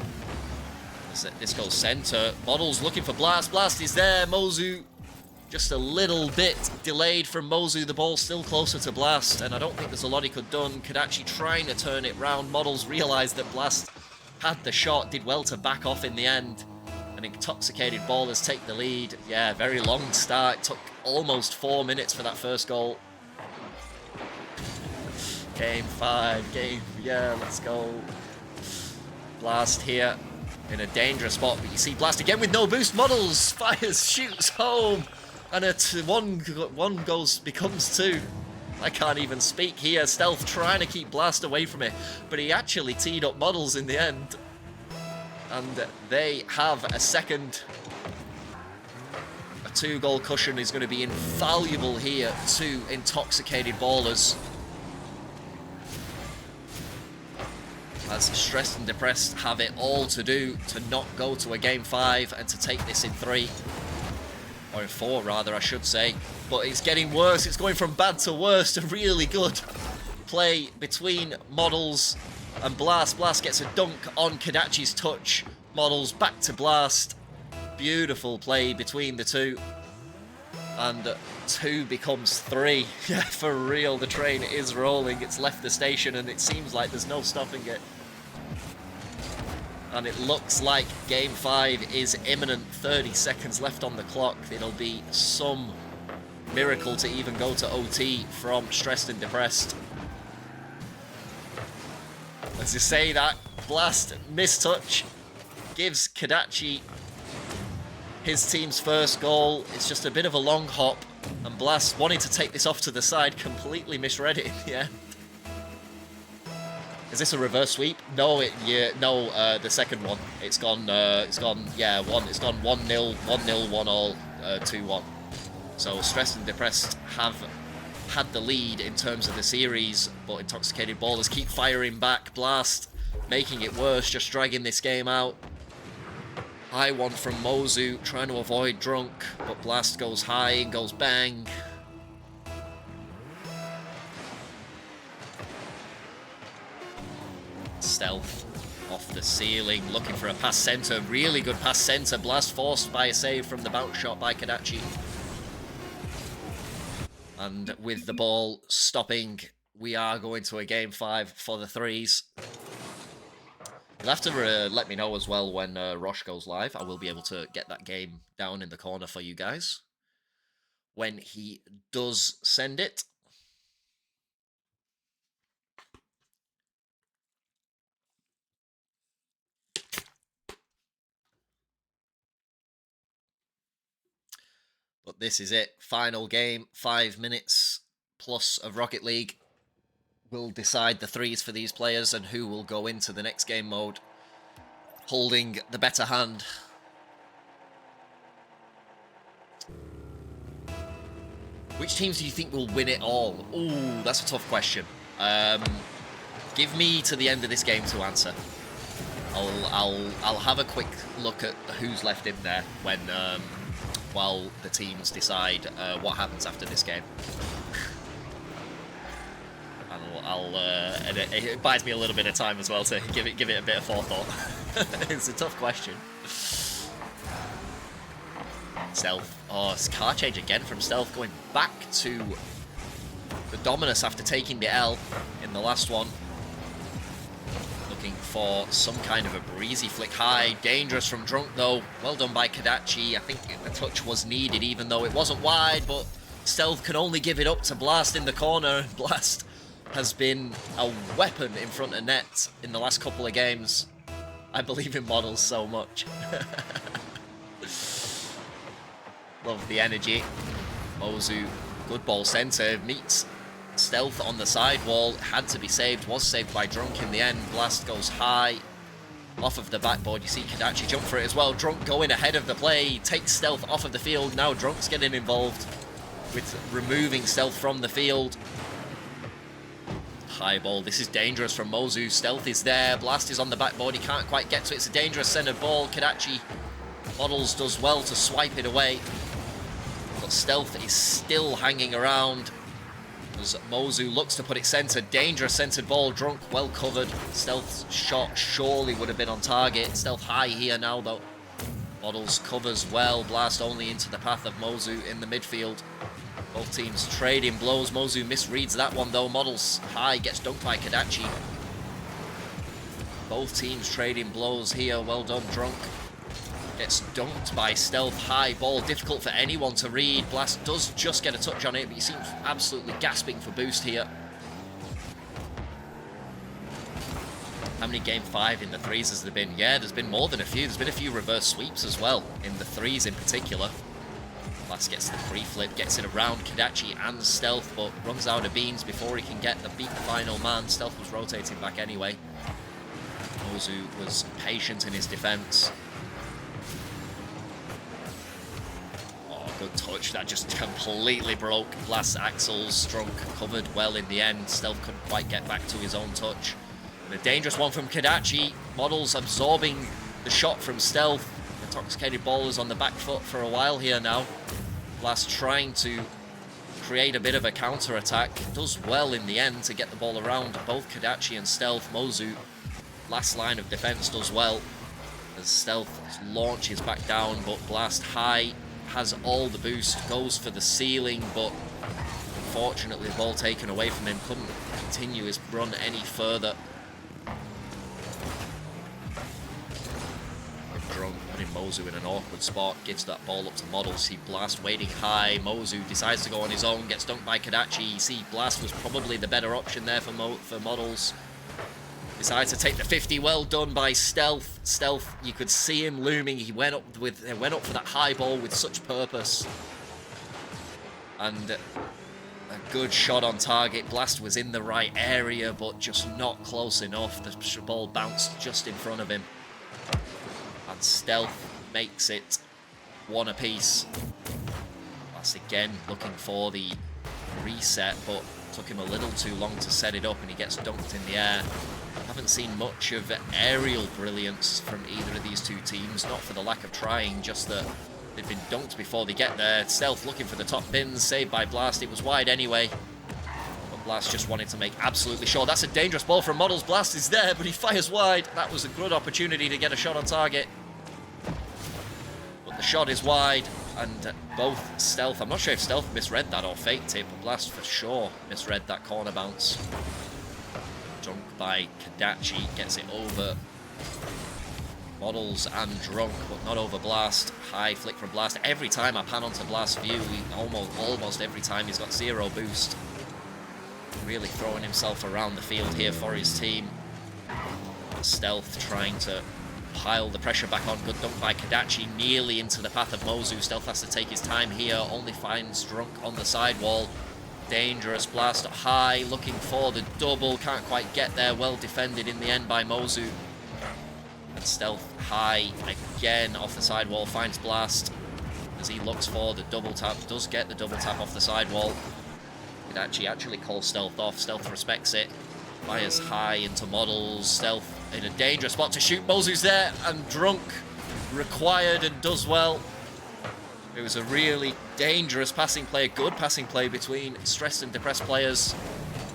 This goes centre. Mottels looking for Blast. Blast is there. Mozu just a little bit delayed from Mozu. The ball still closer to Blast, and I don't think there's a lot he could have done. Kadachi trying to turn it round. Mottels realised that Blast had the shot, did well to back off in the end. And Intoxicated Ballers take the lead. Yeah, very long start. It took almost 4 minutes for that first goal. Game 5, yeah, let's go. Blast here in a dangerous spot, but you see Blast again with no boost. Mottels fires, shoots home, and one goes becomes 2. I can't even speak here. Stealth trying to keep Blast away from it, but he actually teed up Mottels in the end, and they have a 2-goal cushion is going to be invaluable here to Intoxicated Ballers. As Stressd&Depressd have it all to do to not go to a game 5 and to take this in 3. Or in 4 rather, I should say. But it's getting worse. It's going from bad to worse. A really good play between Mottels and Blast. Blast gets a dunk on Kadachi's touch. Mottels back to Blast. Beautiful play between the two. And 2 becomes 3. Yeah, for real, the train is rolling. It's left the station and it seems like there's no stopping it. And it looks like Game 5 is imminent. 30 seconds left on the clock. It'll be some miracle to even go to OT from Stressd&Depressd. As you say that, Blast mistouch gives Kadachi his team's first goal. It's just a bit of a long hop, and Blast wanting to take this off to the side, completely misread it in the end. Is this a reverse sweep? No, the second one. It's gone 1-0, 1-0, 1-all, 2-1. So Stressd&Depressd have had the lead in terms of the series, but Intoxicated Ballers keep firing back. Blast making it worse, just dragging this game out. High one from Mozu, trying to avoid Drunk, but Blast goes high and goes bang. Stealth off the ceiling, looking for a pass center. Really good pass center. Blast forced by a save from the bounce shot by Kadachi. And with the ball stopping, we are going to a Game 5 for the threes. You'll have to let me know as well when Rosh goes live. I will be able to get that game down in the corner for you guys when he does send it. But this is it. Final game. 5 minutes plus of Rocket League will decide the threes for these players and who will go into the next game mode holding the better hand. Which teams do you think will win it all? Ooh, that's a tough question. Give me to the end of this game to answer. I'll have a quick look at who's left in there when while the teams decide what happens after this game. And it buys me a little bit of time as well to give it a bit of forethought. It's a tough question. Stealth. Oh, it's car change again from Stealth, going back to the Dominus after taking the L in the last one. Looking for some kind of a breezy flick high. Dangerous from Drunk though. Well done by Kadachi. I think the touch was needed even though it wasn't wide, but Stealth can only give it up to Blast in the corner. Blast has been a weapon in front of net in the last couple of games. I believe in Mottels so much. Love the energy. Mozu, good ball center, meets Stealth on the sidewall. Had to be saved, was saved by Drunk in the end. Blast goes high off of the backboard. You see Kadachi jump for it as well. Drunk going ahead of the play, takes Stealth off of the field. Now Drunk's getting involved with removing Stealth from the field. High ball. This is dangerous from Mozu. Stealth is there. Blast is on the backboard. He can't quite get to it. It's a dangerous centered ball. Kadachi Mottels does well to swipe it away. But Stealth is still hanging around as Mozu looks to put it center. Dangerous centered ball. Drunk well covered. Stealth's shot surely would have been on target. Stealth high here now though. Mottels covers well. Blast only into the path of Mozu in the midfield. Both teams trading blows. Mozu misreads that one though. Mottels high, gets dunked by Kadachi. Both teams trading blows here. Well done, Drunk. Gets dunked by Stealth. High ball, difficult for anyone to read. Blast does just get a touch on it, but he seems absolutely gasping for boost here. How many Game 5 in the threes has there been? Yeah, there's been more than a few. There's been a few reverse sweeps as well, in the threes in particular. Blast gets the free flip, gets it around Kadachi and Stealth, but runs out of beans before he can beat the final man. Stealth was rotating back anyway. Mozu was patient in his defense. Oh, good touch. That just completely broke Blast's axles. Drunk covered well in the end. Stealth couldn't quite get back to his own touch. And a dangerous one from Kadachi. Mottels absorbing the shot from Stealth. Intoxicated Ballers on the back foot for a while here now. Blast trying to create a bit of a counter-attack. Does well in the end to get the ball around both Kadachi and Stealth. Mozu, last line of defense, does well as Stealth launches back down, but Blast high, has all the boost, goes for the ceiling, but unfortunately the ball taken away from him. Couldn't continue his run any further. finding Mozu in an awkward spot, gives that ball up to Mottels. See Blast waiting high. Mozu decides to go on his own, gets dunked by Kadachi. You see Blast was probably the better option there for Mottels. Decides to take the 50. Well done by Stealth. Stealth, you could see him looming. He went up for that high ball with such purpose. And a good shot on target. Blast was in the right area, but just not close enough. The ball bounced just in front of him. And Stealth makes it 1 apiece. Blast again looking for the reset, but took him a little too long to set it up, and he gets dunked in the air. Haven't seen much of aerial brilliance from either of these two teams, not for the lack of trying, just that they've been dunked before they get there. Stealth looking for the top bins, saved by Blast. It was wide anyway, but Blast just wanted to make absolutely sure. That's a dangerous ball from Mottels. Blast is there, but he fires wide. That was a good opportunity to get a shot on target, but the shot is wide, and both Stealth, I'm not sure if Stealth misread that or faked it, but Blast for sure misread that corner bounce. Drunk by Kadachi, gets it over Mottels and Drunk, but not over Blast. High flick from Blast. Every time I pan onto Blast's view, almost every time he's got 0 boost. Really throwing himself around the field here for his team. Stealth trying to pile the pressure back on. Good dunk by Kadachi, nearly into the path of Mozu. Stealth has to take his time here, only finds Drunk on the sidewall. Dangerous Blast high, looking for the double, can't quite get there. Well defended in the end by Mozu. And Stealth high again off the sidewall, finds Blast as he looks for the double tap. Does get the double tap off the sidewall. Kadachi actually calls Stealth off. Stealth respects it. Fires high into Mottels. Stealth in a dangerous spot to shoot. Mozu's there, and Drunk required and does well. It was a really dangerous passing play, good passing play between Stressd&Depressd players,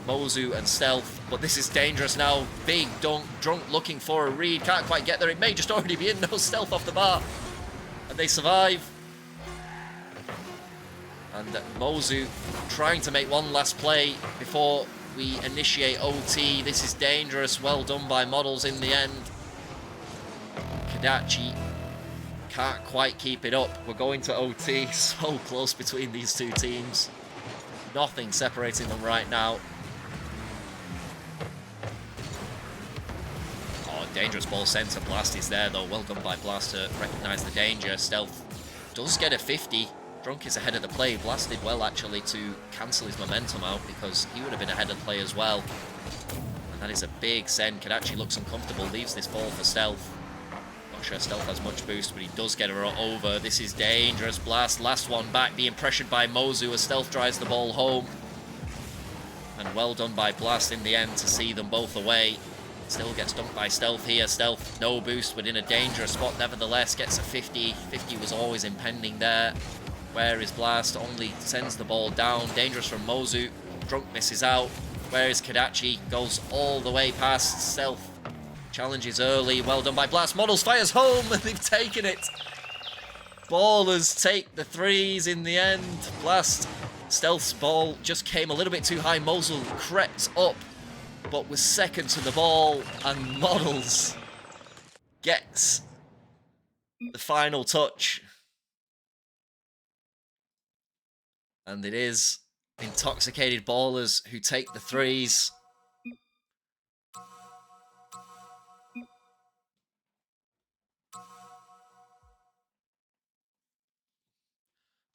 Mozu and Stealth. But this is dangerous now. Big dunk. Drunk looking for a read. Can't quite get there. It may just already be in. No, Stealth off the bar. And they survive. And Mozu trying to make one last play before we initiate OT. This is dangerous. Well done by Mottels in the end. Kadachi can't quite keep it up. We're going to OT. So close between these two teams. Nothing separating them right now. Oh, dangerous ball sent to Blast is there though. Well done by Blast to recognise the danger. Stealth does get a 50. Drunk is ahead of the play. Blast did well actually to cancel his momentum out, because he would have been ahead of the play as well. And that is a big send. Kadachi looks uncomfortable. Leaves this ball for Stealth. Not sure Stealth has much boost, but he does get her over. This is dangerous. Blast, last one back, being pressured by Mozu as Stealth drives the ball home. And well done by Blast in the end to see them both away. Still gets dunked by Stealth here. Stealth, no boost, but in a dangerous spot nevertheless. Gets a 50. 50 was always impending there. Where is Blast? Only sends the ball down. Dangerous from Mozu. Drunk misses out. Where is Kadachi? Goes all the way past Stealth. Challenges early. Well done by Blast. Mottels fires home, and they've taken it. Ballers take the threes in the end. Blast. Stealth's ball just came a little bit too high. Mozu crept up, but was second to the ball. And Mottels gets the final touch. And it is Intoxicated Ballers who take the threes.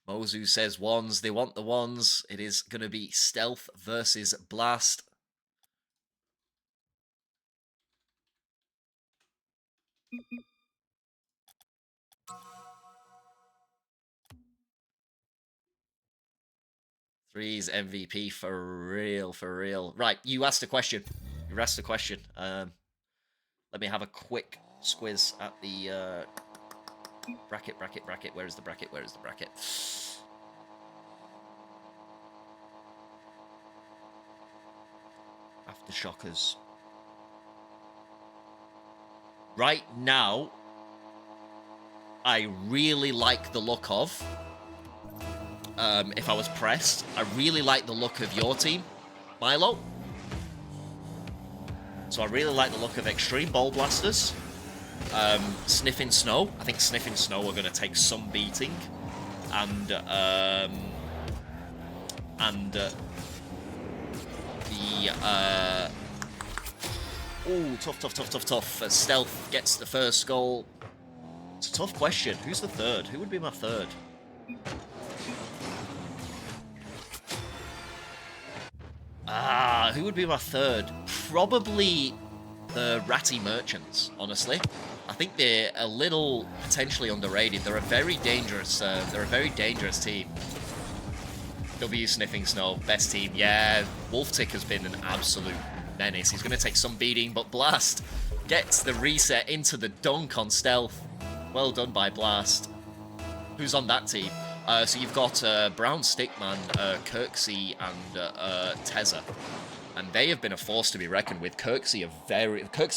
Mozu says ones. They want the ones. It is going to be Stealth versus Blast. Threes MVP for real, for real. Right, you asked a question. You asked a question. Let me have a quick squiz at the bracket. Where is the bracket? Where is the bracket? Aftershockers. Right now, I really like the look of, if I was pressed, I really like the look of your team, Milo. So I really like the look of Extreme Ball Blasters. Sniffing Snow. I think Sniffing Snow are going to take some beating. And the ooh, tough. Stealth gets the first goal. It's a tough question. Who's the third? Who would be my third? Who would be my third? Probably the Ratty Merchants, honestly. I think they're a little potentially underrated. They're a very dangerous team. W Sniffing Snow, best team. Yeah, Wolftick has been an absolute menace. He's going to take some beating, but Blast gets the reset into the dunk on Stealth. Well done by Blast. Who's on that team? So you've got Brown Stickman, Kirksey, and Tezza. And they have been a force to be reckoned with. Kirksey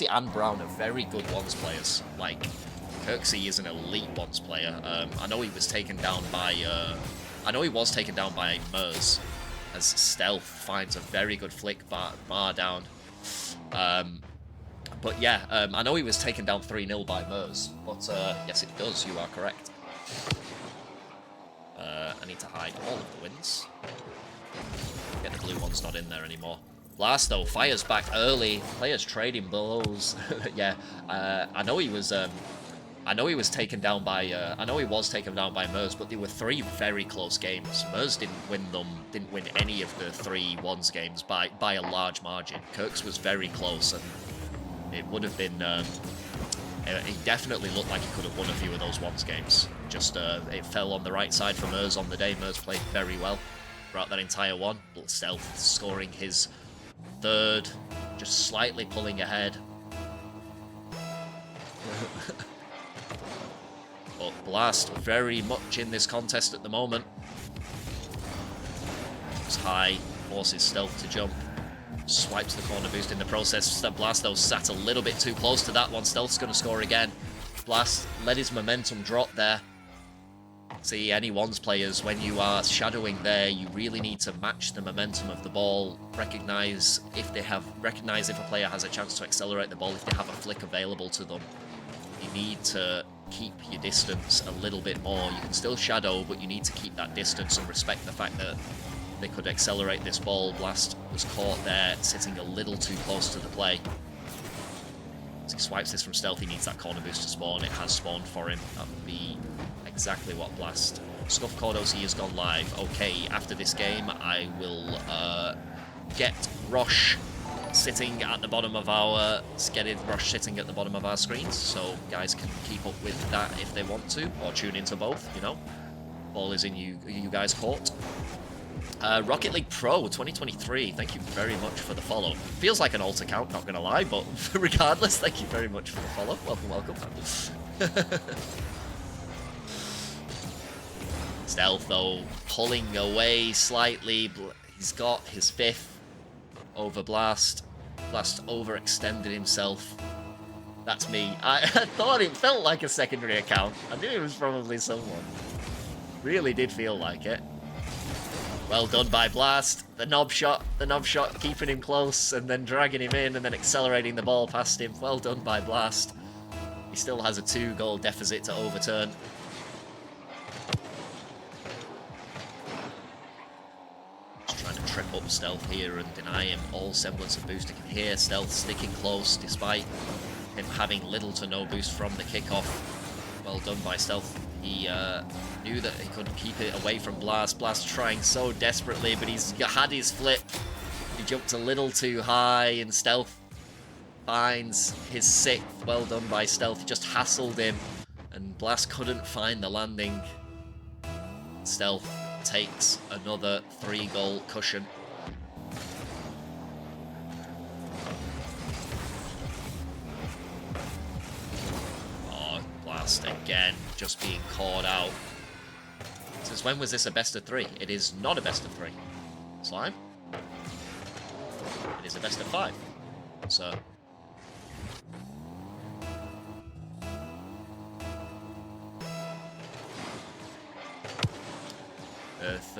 and Brown are very good ones players. Like, Kirksey is an elite ones player. I know he was taken down by Mers, as Stealth finds a very good flick bar down. But yeah, I know he was taken down 3-0 by Mers, but yes, it does. You are correct. I need to hide all of the wins. Get the blue one's not in there anymore. Blast though fires back early. Players trading blows. Yeah, I know he was taken down by Mers, but there were 3 very close games. Mers didn't win any of the 3 ones games by a large margin. Kirks was very close, and it would have been. He definitely looked like he could have won a few of those ones games. Just it fell on the right side for Mers on the day. Mers played very well throughout that entire one. Stealth scoring his 3rd, just slightly pulling ahead. But Blast very much in this contest at the moment. It's high, forces Stealth to jump. Swipes the corner boost in the process. Blast though sat a little bit too close to that one. Stealth's going to score again. Blast let his momentum drop there. See, any ones players, when you are shadowing there, you really need to match the momentum of the ball. Recognize if a player has a chance to accelerate the ball, if they have a flick available to them. You need to keep your distance a little bit more. You can still shadow, but you need to keep that distance and respect the fact that they could accelerate this ball. Blast was caught there, sitting a little too close to the play. As he swipes this from Stealth, he needs that corner boost to spawn. It has spawned for him. That would be exactly what Blast. Scuffcord OC has gone live. Okay, after this game, I will get Rosh sitting at the bottom of our screens, so guys can keep up with that if they want to, or tune into both. You know, ball is in you guys' court. Rocket League Pro 2023, thank you very much for the follow. Feels like an alt account, not gonna lie, but regardless, thank you very much for the follow. Welcome. Stealth, though, pulling away slightly. He's got his 5th over Blast. Blast overextended himself. That's me. I thought it felt like a secondary account. I knew it was probably someone. Really did feel like it. Well done by Blast. The knob shot keeping him close and then dragging him in and then accelerating the ball past him. Well done by Blast. He still has a 2-goal deficit to overturn. Just trying to trip up Stealth here and deny him all semblance of boost. You can hear Stealth sticking close despite him having little to no boost from the kickoff. Well done by Stealth. He knew that he could keep it away from Blast. Blast trying so desperately, but he's had his flip. He jumped a little too high, and Stealth finds his 6th. Well done by Stealth. He just hassled him, and Blast couldn't find the landing. Stealth takes another 3-goal cushion. Again, just being caught out. Since when was this a best of 3? It is not a best of 3. Slime? It is a best of 5. So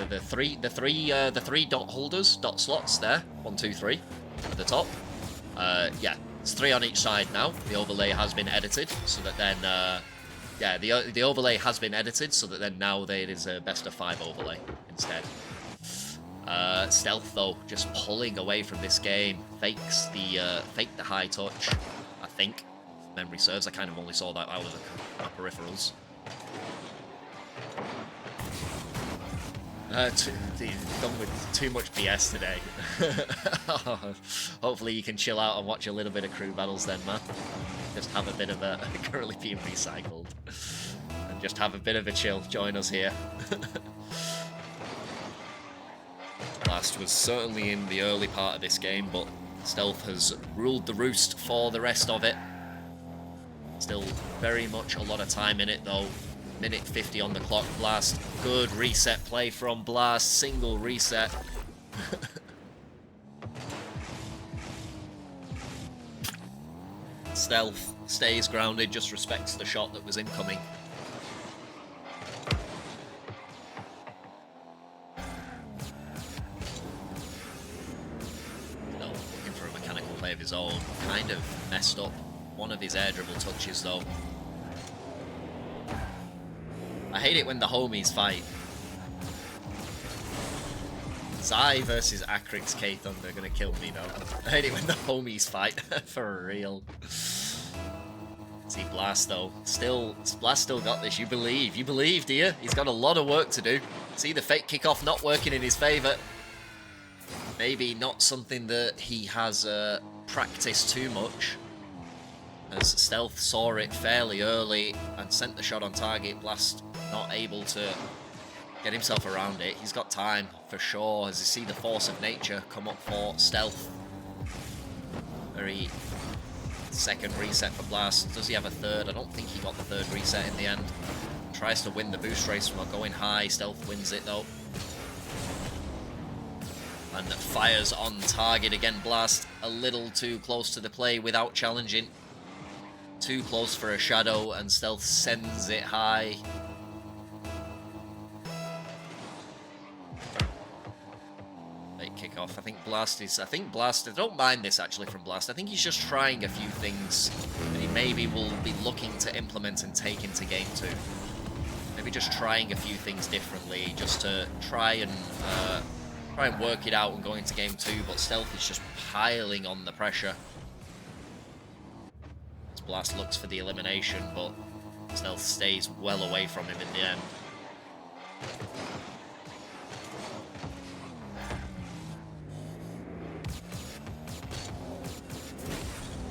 the three dot holders, dot slots there, 1, 2, 3 at the top. Yeah, It's 3 on each side now. The overlay has been edited, so that then, yeah, the overlay has been edited, so that then now it is a best of 5 overlay instead. Stealth though, just pulling away from this game. Fakes the high touch, I think. If memory serves, I kind of only saw that out of my peripherals. Done with too much BS today. Hopefully you can chill out and watch a little bit of crew battles then, man. Just have a bit of a currently being recycled. And just have a bit of a chill. Join us here. Blast was certainly in the early part of this game, but Stealth has ruled the roost for the rest of it. Still very much a lot of time in it though. Minute 50 on the clock. Blast, good reset play from Blast, single reset. Stealth stays grounded, just respects the shot that was incoming. Looking for a mechanical play of his own. Kind of messed up one of his air dribble touches though. I hate it when the homies fight. Zai versus Acrix K-Thunder, they're gonna kill me though. I hate it when the homies fight, for real. See Blast though, Blast still got this, you believe, do you? He's got a lot of work to do. See the fake kickoff not working in his favour. Maybe not something that he has practiced too much. As Stealth saw it fairly early and sent the shot on target. Blast not able to get himself around it. He's got time for sure, as you see the force of nature come up for Stealth. Very second reset for Blast. Does he have a third? I don't think he got the third reset in the end. Tries to win the boost race while going high. Stealth wins it though. And fires on target again. Blast a little too close to the play without challenging. Too close for a shadow, and Stealth sends it high. Late kickoff. I think Blast, I don't mind this actually from Blast. I think he's just trying a few things that he maybe will be looking to implement and take into game 2. Maybe just trying a few things differently, just to try and work it out and go into game 2, but Stealth is just piling on the pressure. Blast looks for the elimination, but Stealth stays well away from him in the end.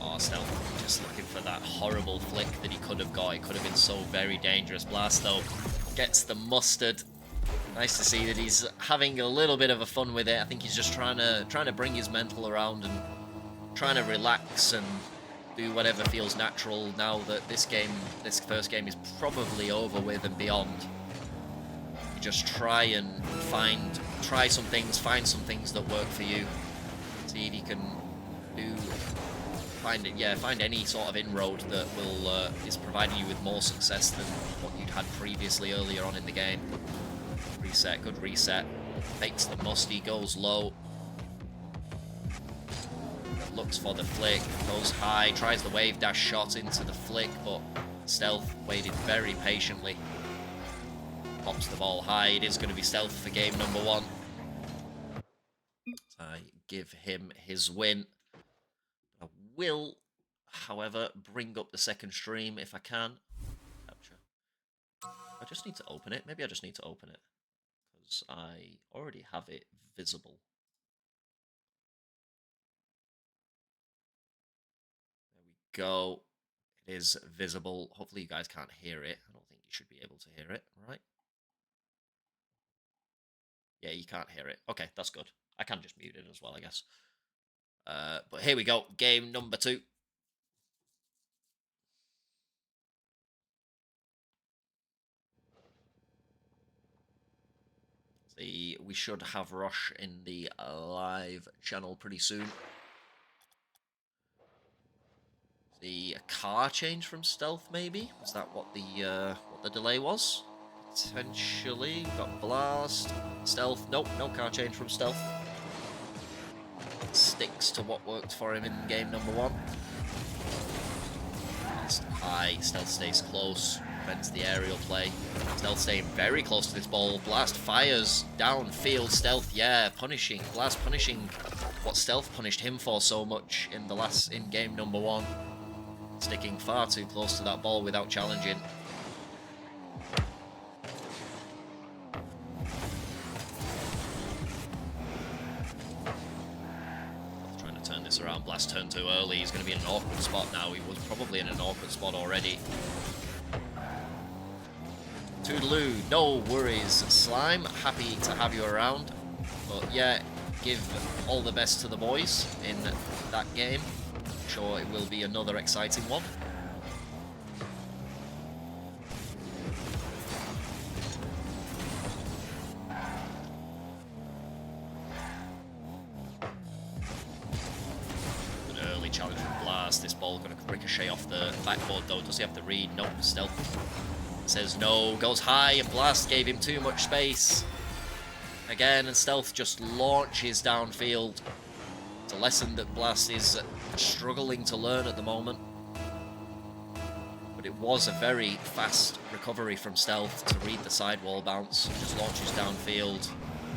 Oh, Stealth just looking for that horrible flick that he could have got. It could have been so very dangerous. Blast, though, gets the mustard. Nice to see that he's having a little bit of a fun with it. I think he's just trying to bring his mental around and trying to relax and do whatever feels natural now that this first game is probably over with and beyond. You just try some things, find some things that work for you. See if you can find any sort of inroad that will is providing you with more success than what you'd had previously earlier on in the game. Reset, good reset. Fakes the musty, goes low. Looks for the flick, goes high, tries the wave dash shot into the flick, but Stealth waited very patiently. Pops the ball high. It is going to be Stealth for game number 1. I give him his win. I will, however, bring up the second stream if I can. Capture. I just need to open it. Maybe I just need to open it, because I already have it visible. Go. It is visible. Hopefully you guys can't hear it. I don't think you should be able to hear it, right? Yeah, you can't hear it. Okay, that's good. I can just mute it as well, I guess. But here we go. Game number 2. See, we should have Rosh in the live channel pretty soon. The car change from Stealth, maybe? Was that what the delay was? Potentially. Got Blast. Stealth. Nope, no car change from Stealth. Sticks to what worked for him in game number 1. Blast high, Stealth stays close, prevents the aerial play. Stealth staying very close to this ball. Blast fires downfield. Stealth, yeah, punishing. Blast punishing what Stealth punished him for so much in game number 1. Sticking far too close to that ball without challenging. Trying to turn this around. Blast turned too early. He's going to be in an awkward spot now. He was probably in an awkward spot already. Toodaloo, no worries. Slime, happy to have you around. But yeah, give all the best to the boys in that game. Sure, it will be another exciting one. An early challenge from Blast. This ball going to ricochet off the backboard though. Does he have the read? Nope. Stealth says no. Goes high and Blast gave him too much space. Again, and Stealth just launches downfield. It's a lesson that Blast is struggling to learn at the moment. But it was a very fast recovery from Stealth to read the sidewall bounce. Just launches downfield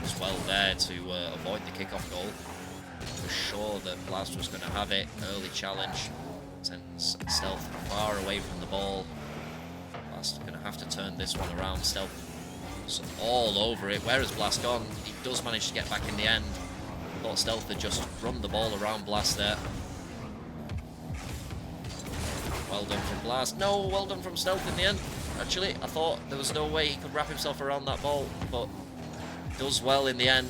as well there to avoid the kickoff goal. Was sure that Blast was going to have it. Early challenge sends Stealth far away from the ball. Blast going to have to turn this one around. Stealth is all over it. Where has Blast gone? He does manage to get back in the end. Thought Stealth had just run the ball around Blast there. Well done from Blast. No, well done from Stealth in the end. Actually, I thought there was no way he could wrap himself around that ball, but does well in the end.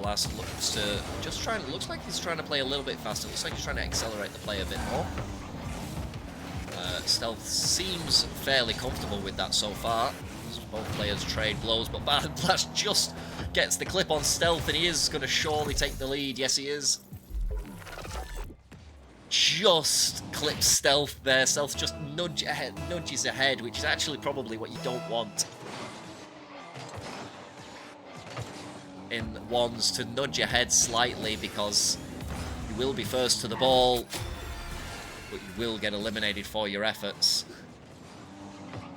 Blast looks to just trying. Looks like he's trying to play a little bit faster. Looks like he's trying to accelerate the play a bit more. Stealth seems fairly comfortable with that so far. Both players trade blows, but Blast just gets the clip on Stealth, and he is going to surely take the lead. Yes, he is. Just clips Stealth there. Stealth just nudges ahead, which is actually probably what you don't want in ones, to nudge ahead slightly, because you will be first to the ball, but you will get eliminated for your efforts.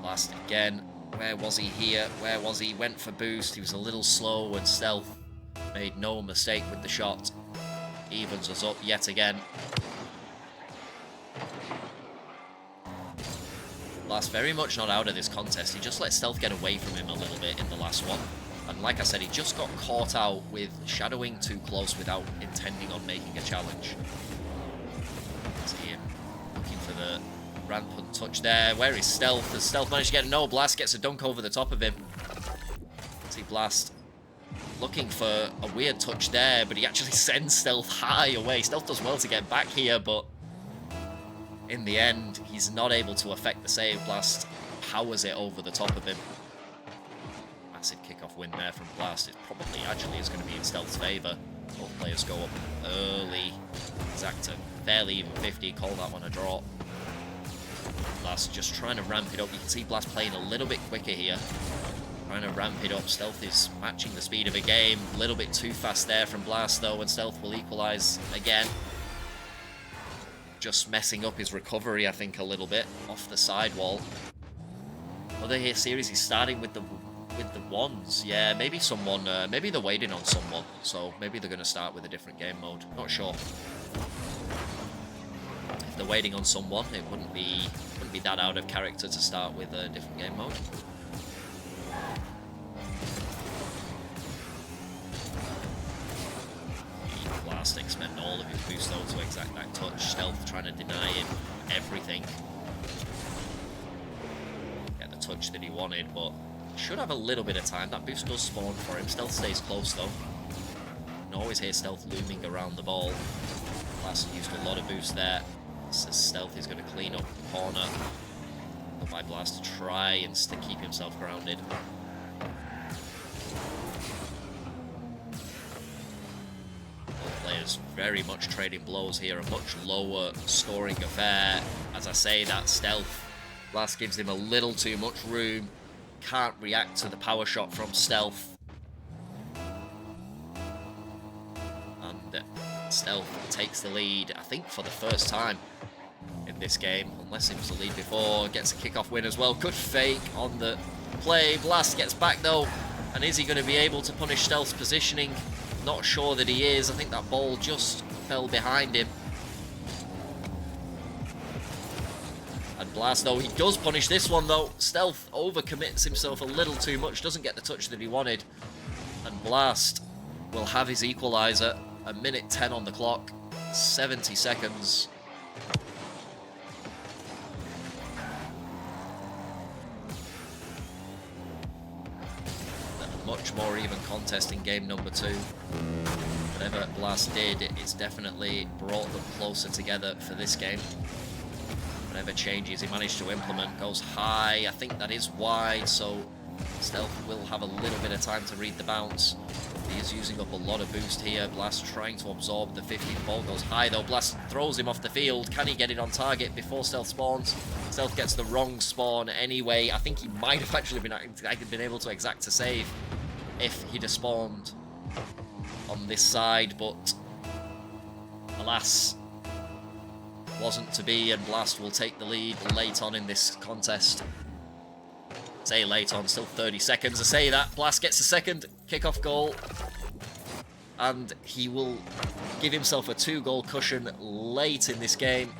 Blast again. Where was he here? Where was he? Went for boost. He was a little slow, and Stealth made no mistake with the shot. Evens us up yet again. Blast very much not out of this contest. He just let Stealth get away from him a little bit in the last one. And like I said, he just got caught out with shadowing too close without intending on making a challenge. See him looking for the rampant touch there. Where is Stealth? Has Stealth managed to get a no? Blast gets a dunk over the top of him. See Blast looking for a weird touch there, but he actually sends Stealth high away. Stealth does well to get back here, but in the end, he's not able to affect the save. Blast powers it over the top of him. Massive kickoff win there from Blast. It probably actually is going to be in Stealth's favour. Both players go up early. Exact fairly even 50. Call that one a draw. Blast just trying to ramp it up. You can see Blast playing a little bit quicker here. Trying to ramp it up. Stealth is matching the speed of the game. A little bit too fast there from Blast though, and Stealth will equalise again. Just messing up his recovery, I think, a little bit off the sidewall. Other here series, he's starting with the ones. Yeah, maybe someone, maybe they're waiting on someone, so maybe they're going to start with a different game mode. Not sure. If they're waiting on someone, it wouldn't be that out of character to start with a different game mode. Blast expend all of his boost though to exact that touch. Stealth trying to deny him everything. Get the touch that he wanted, but should have a little bit of time. That boost does spawn for him. Stealth stays close though. You can always hear Stealth looming around the ball. Blast used a lot of boost there. So Stealth is going to clean up the corner. But by Blast to try and to keep himself grounded. Players very much trading blows here, a much lower scoring affair. As I say, that Stealth, Blast gives him a little too much room, can't react to the power shot from Stealth, and Stealth takes the lead, I think, for the first time in this game, unless it was the lead before. Gets a kickoff win as well. Good fake on the play. Blast gets back though, and is he going to be able to punish Stealth's positioning? Not sure that he is. I think that ball just fell behind him. And Blast, though, he does punish this one though. Stealth overcommits himself a little too much, doesn't get the touch that he wanted, and Blast will have his equalizer. 1:10 on the clock, 70 seconds. A much more even contest in game number 2. Whatever Blast did, it's definitely brought them closer together for this game. Whatever changes he managed to implement goes high. I think that is wide, so Stealth will have a little bit of time to read the bounce. He is using up a lot of boost here. Blast trying to absorb the 15. Ball goes high though. Blast throws him off the field. Can he get it on target before Stealth spawns? Stealth gets the wrong spawn anyway. I think he might have actually been able to exact a save if he'd have spawned on this side, but alas, wasn't to be, and Blast will take the lead late on in this contest. Say late on, still 30 seconds. I say that. Blast gets a second kickoff goal, and he will give himself a 2-goal cushion late in this game.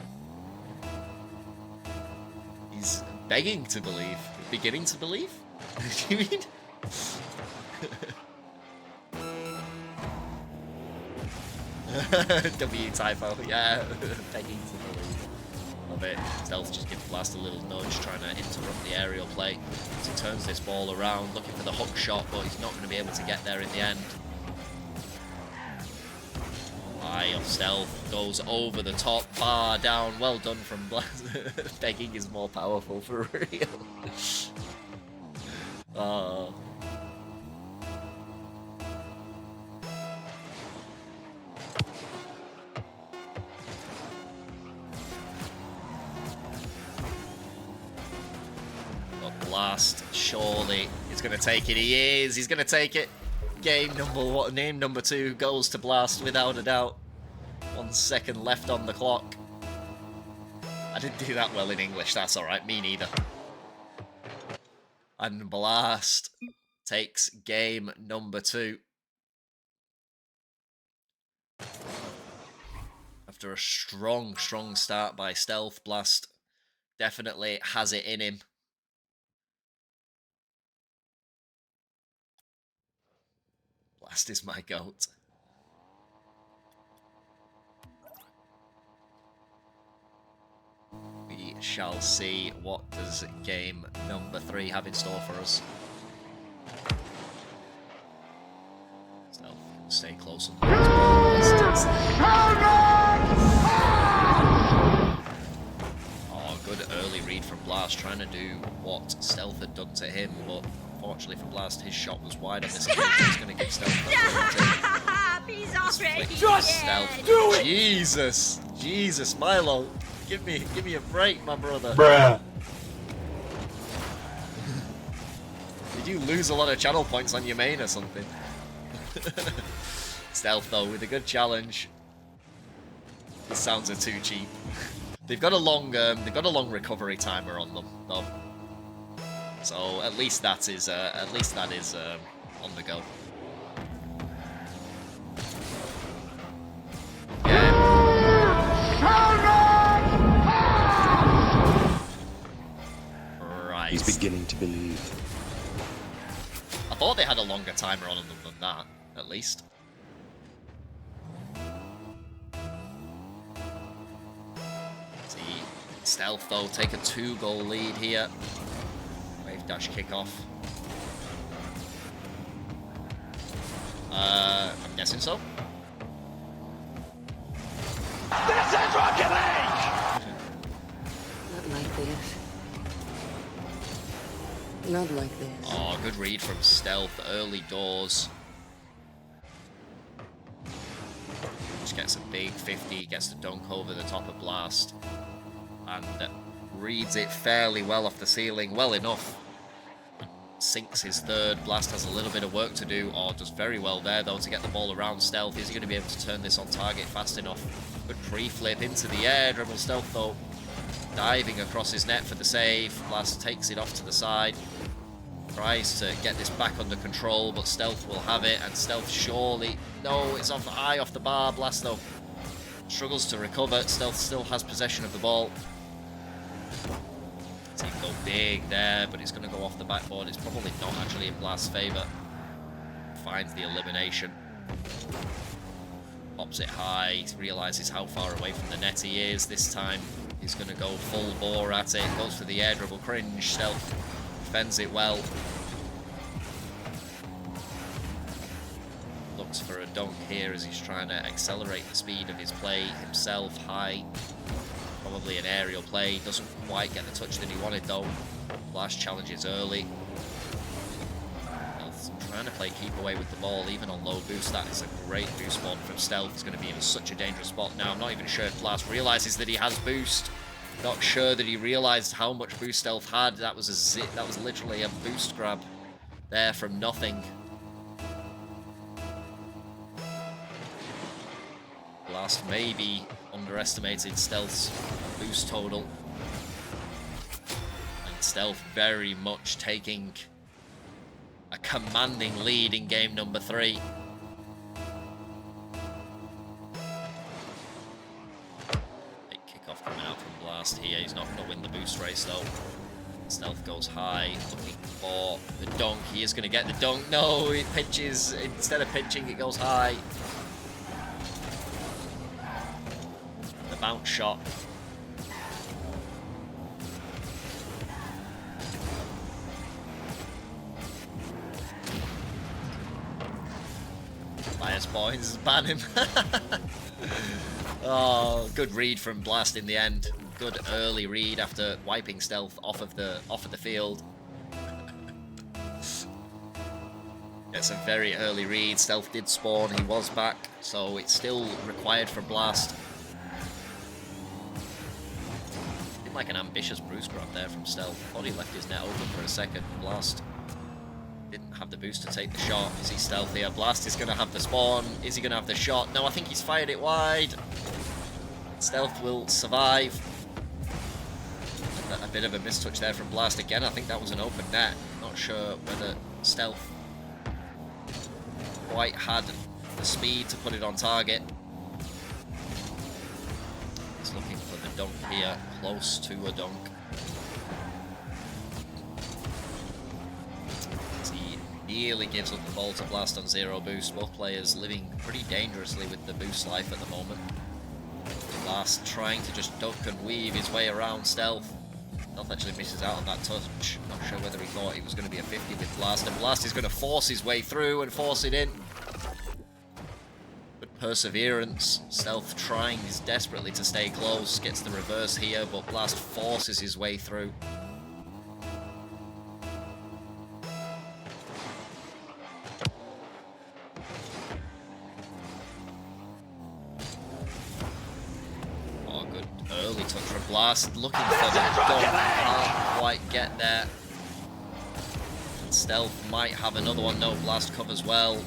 He's begging to believe. Beginning to believe? Do you mean? W typo, yeah. Begging to believe. Love it. Stealth just gives Blast a little nudge, trying to interrupt the aerial play. So he turns this ball around, looking for the hook shot, but he's not going to be able to get there in the end. Eye of Stealth goes over the top, far down. Well done from Blast. Begging is more powerful for real. Oh. Blast, surely he's going to take it. He is. He's going to take it. Game number 2 goes to Blast without a doubt. 1 second left on the clock. I didn't do that well in English. That's all right. Me neither. And Blast takes game number 2. After a strong start by Stealth, Blast definitely has it in him. Blast is my goat. We shall see what does game number 3 have in store for us. Stealth, stay close and oh, good early read from Blast, trying to do what Stealth had done to him, but unfortunately for Blast, his shot was wide on this occasion. He's going to give Stealth that. He's already Stealth. Do it! Jesus, Milo, give me a break, my brother. Bruh. Did you lose a lot of channel points on your main or something? Stealth though with a good challenge. These sounds are too cheap. They've got a long recovery timer on them though. So at least that is on the go. Right. He's beginning to believe. I thought they had a longer timer on them than that, at least. See, Stealth though take a 2-goal lead here. Wave dash kickoff. I'm guessing so. This is Rocket League! Not like this. Not like this. Oh, good read from Stealth, early doors. Just gets a big 50, gets the dunk over the top of Blast. And reads it fairly well off the ceiling, well enough. sinks his third. Blast has a little bit of work to do, or does very well there, though, to get the ball around Stealth. Is he going to be able to turn this on target fast enough? Good pre-flip into the air. Dribble Stealth, though, diving across his net for the save. Blast takes it off to the side. Tries to get this back under control, but Stealth will have it, and Stealth surely... No, it's off the bar. Blast, though, struggles to recover. Stealth still has possession of the ball. Team go big there, but it's going to go off the backboard. It's probably not actually in Blast's favour. Finds the elimination. Pops it high. Realises how far away from the net he is. This time he's going to go full bore at it. Goes for the air dribble. Cringe. Stealth defends it well. Looks for a dunk here as he's trying to accelerate the speed of his play himself. High. Probably an aerial play. Doesn't quite get the touch that he wanted, though. Blast challenges early. Stealth's trying to play keep away with the ball, even on low boost. That is a great boost spawn from Stealth. He's going to be in such a dangerous spot now. I'm not even sure if Blast realizes that he has boost. Not sure that he realized how much boost Stealth had. That was that was literally a boost grab there from nothing. Blast maybe underestimated Stealth's boost total. And Stealth very much taking a commanding lead in game number 3. Big kickoff coming out from Blast here. He's not going to win the boost race, though. Stealth goes high, looking for the dunk. He is going to get the dunk. No, it pitches. Instead of pitching, it goes high. The bounce shot. Bias points, ban him. Oh, good read from Blast in the end. Good early read after wiping Stealth off of the field. Gets a very early read. Stealth did spawn. He was back, so it's still required for Blast. Like an ambitious Bruce grab there from Stealth. Thought he left his net open for a second. Blast didn't have the boost to take the shot. Is he Stealth here? Blast is going to have the spawn. Is he going to have the shot? No, I think he's fired it wide. Stealth will survive. A bit of a mistouch there from Blast. Again, I think that was an open net. Not sure whether Stealth quite had the speed to put it on target. Looking for the dunk here, close to a dunk. As he nearly gives up the ball to Blast on 0 boost. Both players living pretty dangerously with the boost life at the moment. Blast trying to just duck and weave his way around Stealth. Stealth actually misses out on that touch. Not sure whether he thought he was going to be a 50 with Blast. And Blast is going to force his way through and force it in. Perseverance. Stealth trying desperately to stay close. Gets the reverse here, but Blast forces his way through. Oh, good early touch from Blast. Looking for the dunk. Can't quite get there. And Stealth might have another one. No, Blast covers well.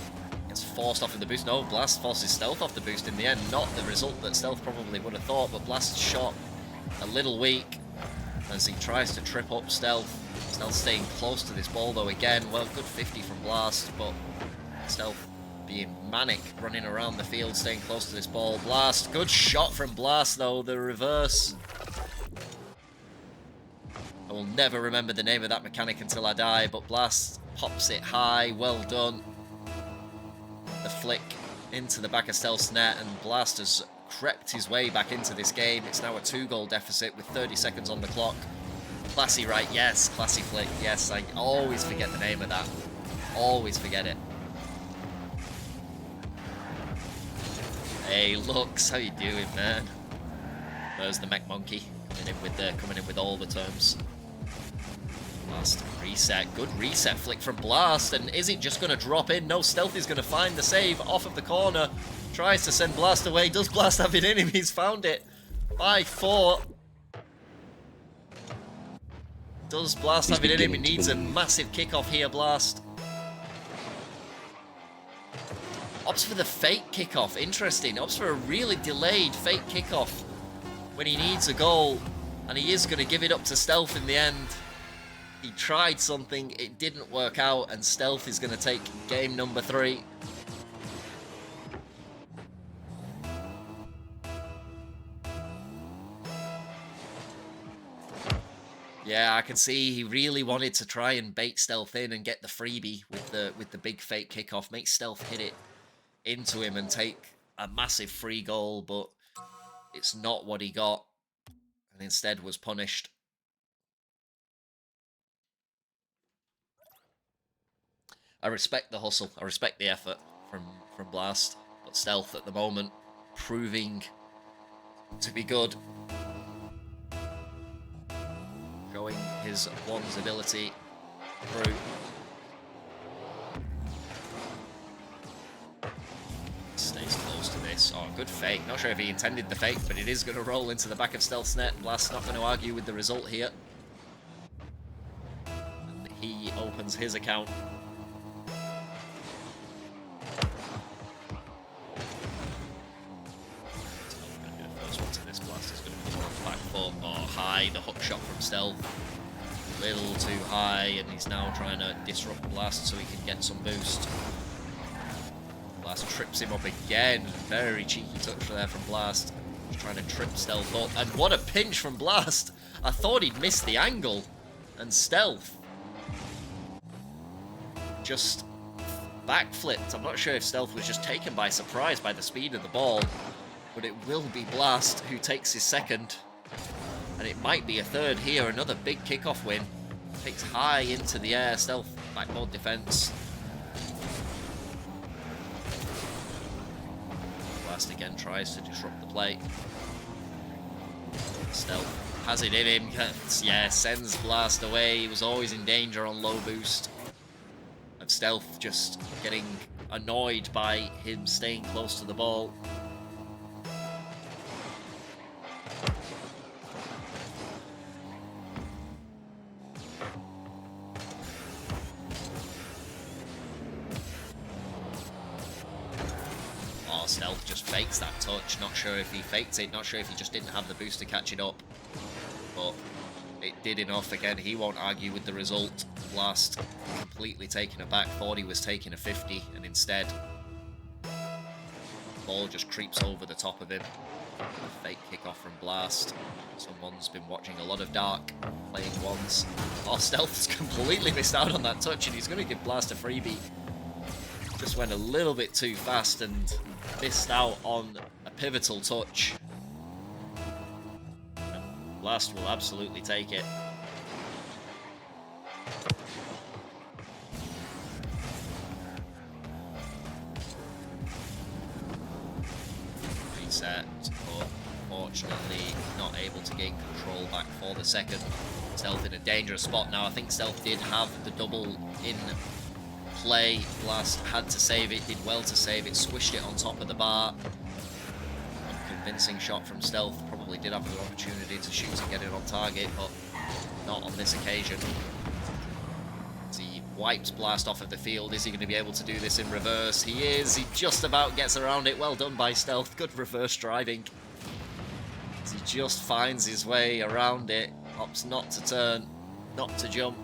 Gets forced off of the boost. No, Blast forces Stealth off the boost in the end. Not the result that Stealth probably would have thought, but Blast's shot a little weak as he tries to trip up Stealth. Stealth staying close to this ball though again. Well, good 50 from Blast, but Stealth being manic, running around the field, staying close to this ball. Blast, good shot from Blast though, the reverse. I will never remember the name of that mechanic until I die, but Blast pops it high, well done. The flick into the back of Stealth's net, and Blast has crept his way back into this game. It's now a 2-goal deficit with 30 seconds on the clock. Classy, right? Yes, classy flick. Yes, I always forget the name of that. Always forget it. Hey, Lux, how you doing, man? There's the mech monkey coming in with all the terms. Blast reset, good reset flick from Blast, and is it just going to drop in? No, Stealth is going to find the save off of the corner, tries to send Blast away. Does Blast have it in him? He's found it by 4. Does Blast have it in him? He needs a massive kickoff here, Blast. Opts for the fake kickoff. Interesting. Opts for a really delayed fake kickoff when he needs a goal. And he is going to give it up to Stealth in the end. He tried something, it didn't work out, and Stealth is going to take game number 3. Yeah, I can see he really wanted to try and bait Stealth in and get the freebie with the big fake kickoff, make Stealth hit it into him and take a massive free goal, but it's not what he got, and instead was punished. I respect the hustle, I respect the effort from Blast, but Stealth at the moment proving to be good. Showing his one's ability through. Stays close to this. Oh, good fake. Not sure if he intended the fake, but it is going to roll into the back of Stealth's net. Blast's not going to argue with the result here. And he opens his account. Oh, high, the hook shot from Stealth. A little too high, and he's now trying to disrupt Blast so he can get some boost. Blast trips him up again. Very cheeky touch there from Blast. Just trying to trip Stealth up. And what a pinch from Blast! I thought he'd missed the angle. And Stealth just backflipped. I'm not sure if Stealth was just taken by surprise by the speed of the ball. But it will be Blast who takes his second. And it might be a third here. Another big kickoff win. Takes high into the air. Stealth backboard defense. Blast again tries to disrupt the play. Stealth has it in him. Yeah, sends Blast away. He was always in danger on low boost. And Stealth just getting annoyed by him staying close to the ball. Stealth just fakes that touch. Not sure if he faked it. Not sure if he just didn't have the boost to catch it up. But it did enough. Again, he won't argue with the result. Blast completely taken aback. Thought he was taking a 50. And instead, the ball just creeps over the top of him. A fake kickoff from Blast. Someone's been watching a lot of Dark, playing ones. Oh, Stealth's completely missed out on that touch. And he's going to give Blast a freebie. Just went a little bit too fast and missed out on a pivotal touch. And Blast will absolutely take it. Reset, but unfortunately not able to gain control back for the second. Stealth in a dangerous spot now. I think Stealth did have the double in play. Blast had to save it, did well to save it, squished it on top of the bar. Convincing shot from Stealth. Probably did have the opportunity to shoot and get it on target, but not on this occasion. As he wipes Blast off of the field, is he going to be able to do this in reverse? He is. He just about gets around it. Well done by Stealth. Good reverse driving. As he just finds his way around it. Opts not to turn, not to jump.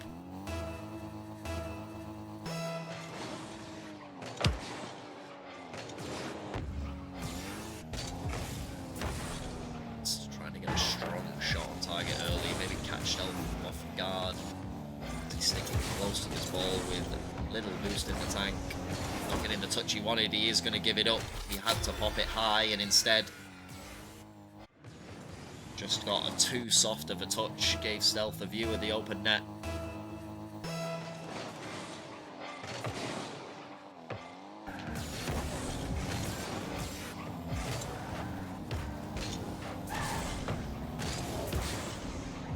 He wanted, he is going to give it up. He had to pop it high, and instead just got a too soft of a touch. Gave Stealth a view of the open net.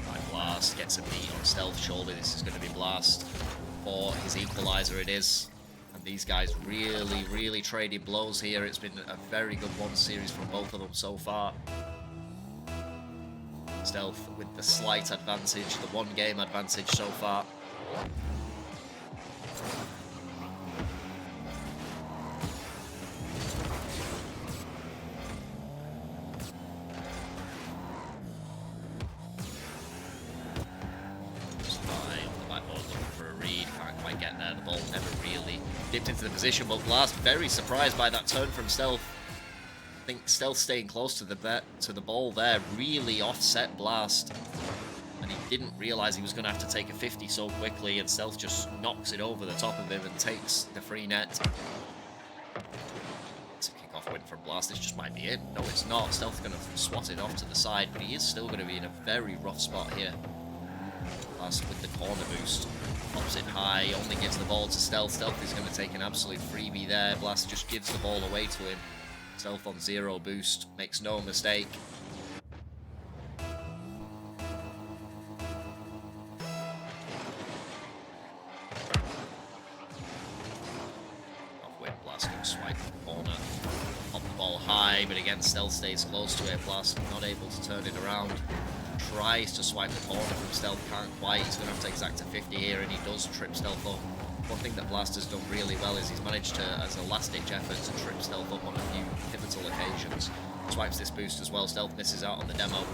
Right, Blast gets a beat on Stealth's shoulder. This is going to be Blast for his equalizer. It is. These guys really traded blows here. It's been a very good one series from both of them so far. Stealth with the slight advantage, the 1 game advantage so far. Dipped into the position, but Blast very surprised by that turn from Stealth. I think Stealth staying close to the ball there really offset Blast, and he didn't realize he was going to have to take a 50 so quickly, and Stealth just knocks it over the top of him and takes the free net. It's a kickoff win from Blast. This just might be it. No, it's not. Stealth's going to swat it off to the side, but he is still going to be in a very rough spot here. Blast with the corner boost. Pops it high, only gives the ball to Stealth. Stealth is going to take an absolute freebie there. Blast just gives the ball away to him. Stealth on 0 boost, makes no mistake. Off-win, Blast can swipe the corner. Pop the ball high, but again, Stealth stays close to it. Blast not able to turn it around. Tries to swipe the corner from Stealth, can't quite. He's going to have to exact a 50 here, and he does trip Stealth up. One thing that Blast has done really well is he's managed to, as a last-ditch effort, to trip Stealth up on a few pivotal occasions. Swipes this boost as well. Stealth misses out on the demo.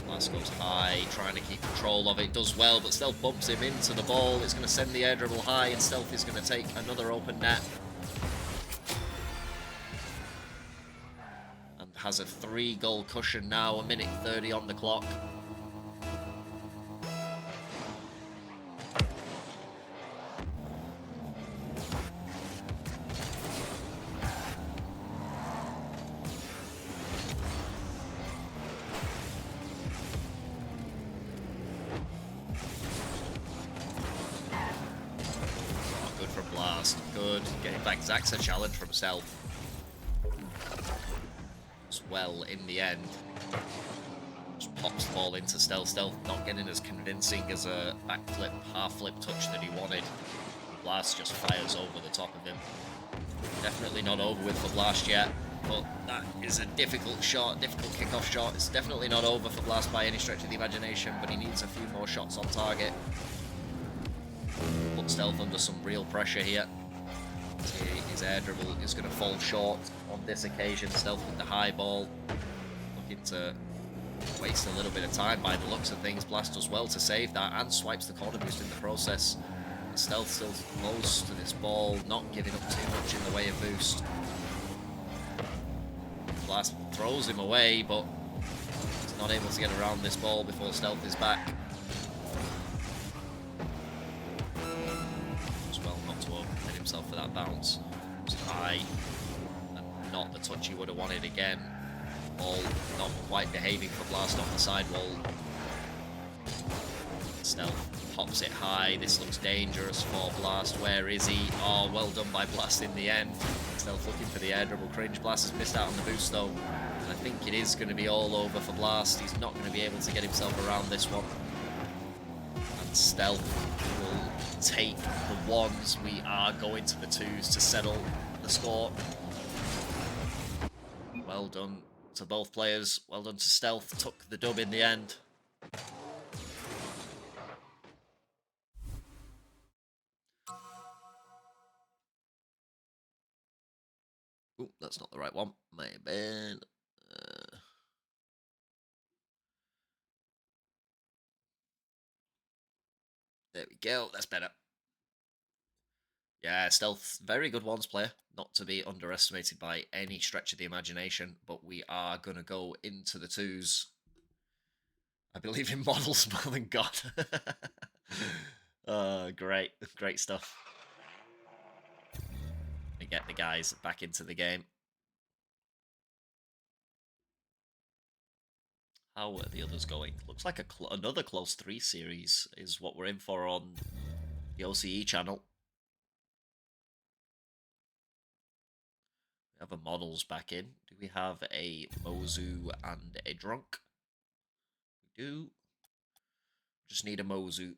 Blast goes high, trying to keep control of it. Does well, but Stealth bumps him into the ball. It's going to send the air dribble high, and Stealth is going to take another open net. Has a 3-goal cushion now, 1:30 on the clock. Oh, good from Blast, good. Getting back Zach's a challenge from Stealth. Well in the end. Just pops the ball into Stealth. Stealth not getting as convincing as a backflip, half-flip touch that he wanted. Blast just fires over the top of him. Definitely not over with for Blast yet, but that is a difficult shot, difficult kickoff shot. It's definitely not over for Blast by any stretch of the imagination, but he needs a few more shots on target. Put Stealth under some real pressure here. His air dribble is going to fall short on this occasion. Stealth with the high ball, looking to waste a little bit of time by the looks of things. Blast does well to save that and swipes the corner boost in the process. Stealth still close to this ball, not giving up too much in the way of boost. Blast throws him away, but he's not able to get around this ball before Stealth is back. Himself for that bounce. It's high and not the touch he would have wanted again. Ball not quite behaving for Blast off the sidewall. Stealth pops it high. This looks dangerous for Blast. Where is he? Oh, well done by Blast in the end. Stealth looking for the air dribble. Cringe. Blast has missed out on the boost though. And I think it is going to be all over for Blast. He's not going to be able to get himself around this one. And Stealth will take the 1s. We are going to the 2s to settle the score. Well done to both players. Well done to Stealth. Took the dub in the end. Oh, that's not the right one. May have been. There we go. That's better. Yeah, Stealth, very good 1s player. Not to be underestimated by any stretch of the imagination, but we are going to go into the 2s. I believe in Mottels more than God. Great. Great stuff. And get the guys back into the game. How are the others going? Looks like another close 3 series is what we're in for on the OCE channel. We have a Mottels back in. Do we have a Mozu and a Drunk? We do. Just need a Mozu.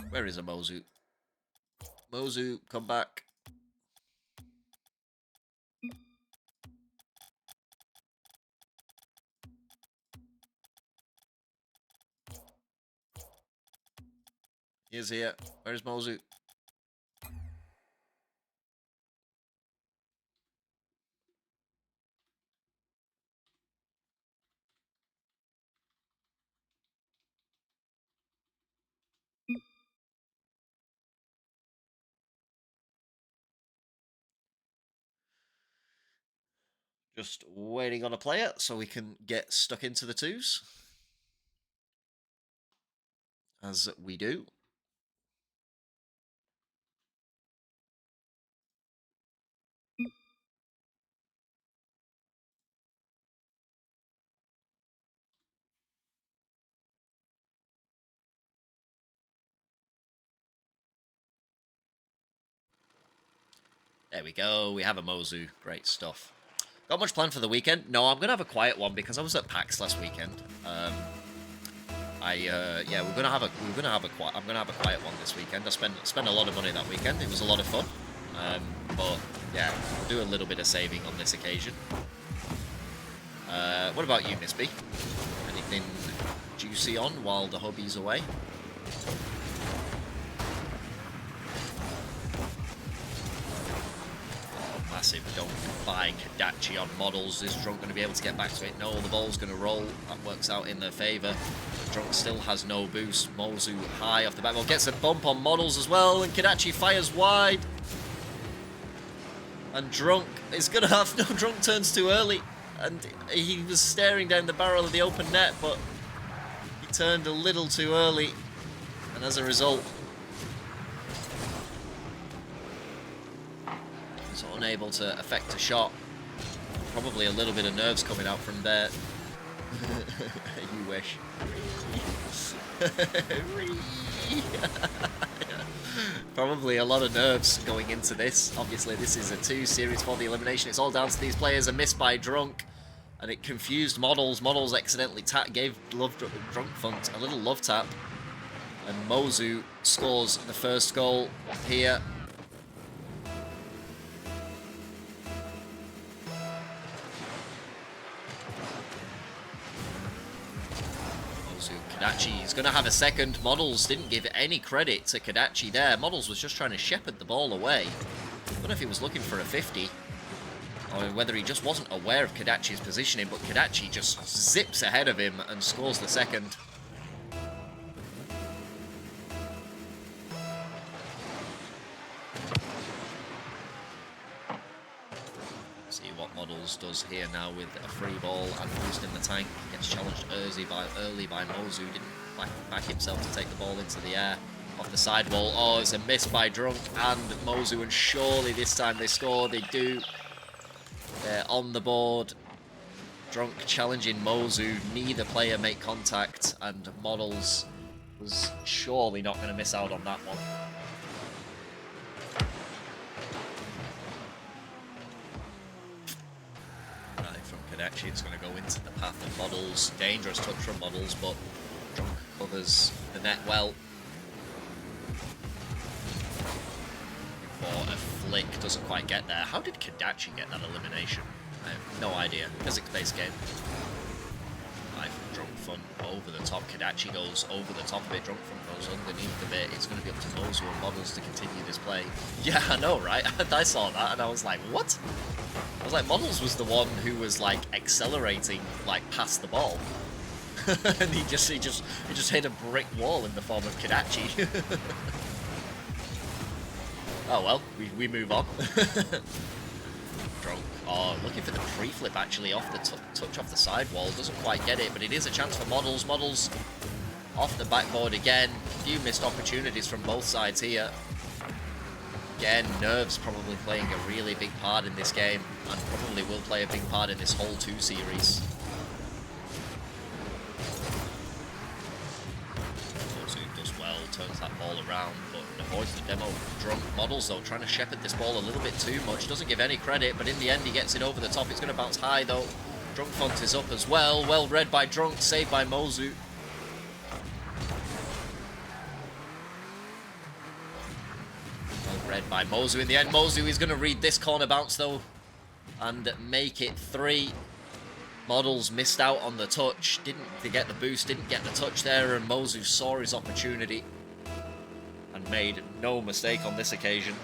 Where is a Mozu? Mozu, come back. He is here. Where's Mozu? Just waiting on a player so we can get stuck into the twos. As we do. There we go. We have a Mozu. Great stuff. Got much planned for the weekend? No, I'm gonna have a quiet one because I was at PAX last weekend. Yeah, I'm gonna have a quiet one this weekend. I spent a lot of money that weekend. It was a lot of fun. But yeah, I'll do a little bit of saving on this occasion. What about you, Miss B? Anything juicy on while the hubby's away? Massive dunk by Kadachi on Mottels. Is Drunk going to be able to get back to it? No, the ball's going to roll. That works out in their favour. Drunk still has no boost. Mozu high off the back. Well, gets a bump on Mottels as well. And Kadachi fires wide. And Drunk is going to have... No, Drunk turns too early. And he was staring down the barrel of the open net, but he turned a little too early. And as a result... unable to affect a shot. Probably a little bit of nerves coming out from there. You wish. Probably a lot of nerves going into this. Obviously, this is a 2 series for the elimination. It's all down to these players. A miss by Drunk, and it confused Mottels. Mottels accidentally gave DrunkFunt a little love tap, and Mozu scores the first goal here. Kadachi is going to have a second. Mottels didn't give any credit to Kadachi there. Mottels was just trying to shepherd the ball away. I don't know if he was looking for a 50, or whether he just wasn't aware of Kadachi's positioning, but Kadachi just zips ahead of him and scores the second. See what Mottels does here now with a free ball and boost in the tank. Gets challenged early by Mozu. Didn't back himself to take the ball into the air off the sidewall. Oh, it's a miss by Drunk and Mozu, and surely this time they score. They do. They're on the board. Drunk challenging Mozu. Neither player make contact, and Mottels was surely not going to miss out on that one. Actually, it's going to go into the path of Mottels. Dangerous touch from Mottels, but Drunk covers the net well. For a flick, doesn't quite get there. How did Kadachi get that elimination? I have no idea. Physics-based game. DrunkFunt over the top. Kadachi goes over the top of it. DrunkFunt goes underneath a bit. It's going to be up to Mozu and Mottels to continue this play. Yeah, I know, right? I saw that and I was like, what? I was like, Mottels was the one who was like accelerating like past the ball. And he just hit a brick wall in the form of Kadachi. Oh well, we move on. Drunk. Oh, looking for the pre-flip actually off the touch off the sidewall. Doesn't quite get it, but it is a chance for Mottels. Mottels off the backboard again. A few missed opportunities from both sides here. Again, nerves probably playing a really big part in this game, and probably will play a big part in this whole 2 series. Mozu does well, turns that ball around, but avoids the demo Drunk. Mottels, though, trying to shepherd this ball a little bit too much. Doesn't give any credit, but in the end he gets it over the top. It's going to bounce high, though. DrunkFunt is up as well. Well read by Drunk, saved by Mozu. read by Mozu in the end. Mozu is going to read this corner bounce, though, and make it 3. Mottels missed out on the touch. Didn't get the boost, didn't get the touch there, and Mozu saw his opportunity and made no mistake on this occasion.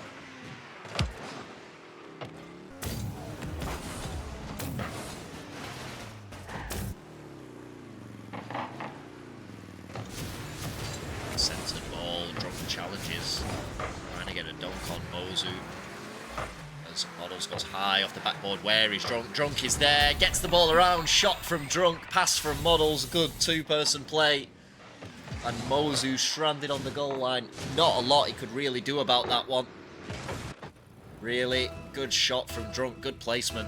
Centered ball, drunk challenges, trying to get a dunk on Mozu. As Mottels goes high off the backboard. Where is Drunk? Drunk is there, gets the ball around, shot from Drunk, pass from Mottels, good 2-person play. And Mozu stranded on the goal line. Not a lot he could really do about that one. Really good shot from Drunk, good placement.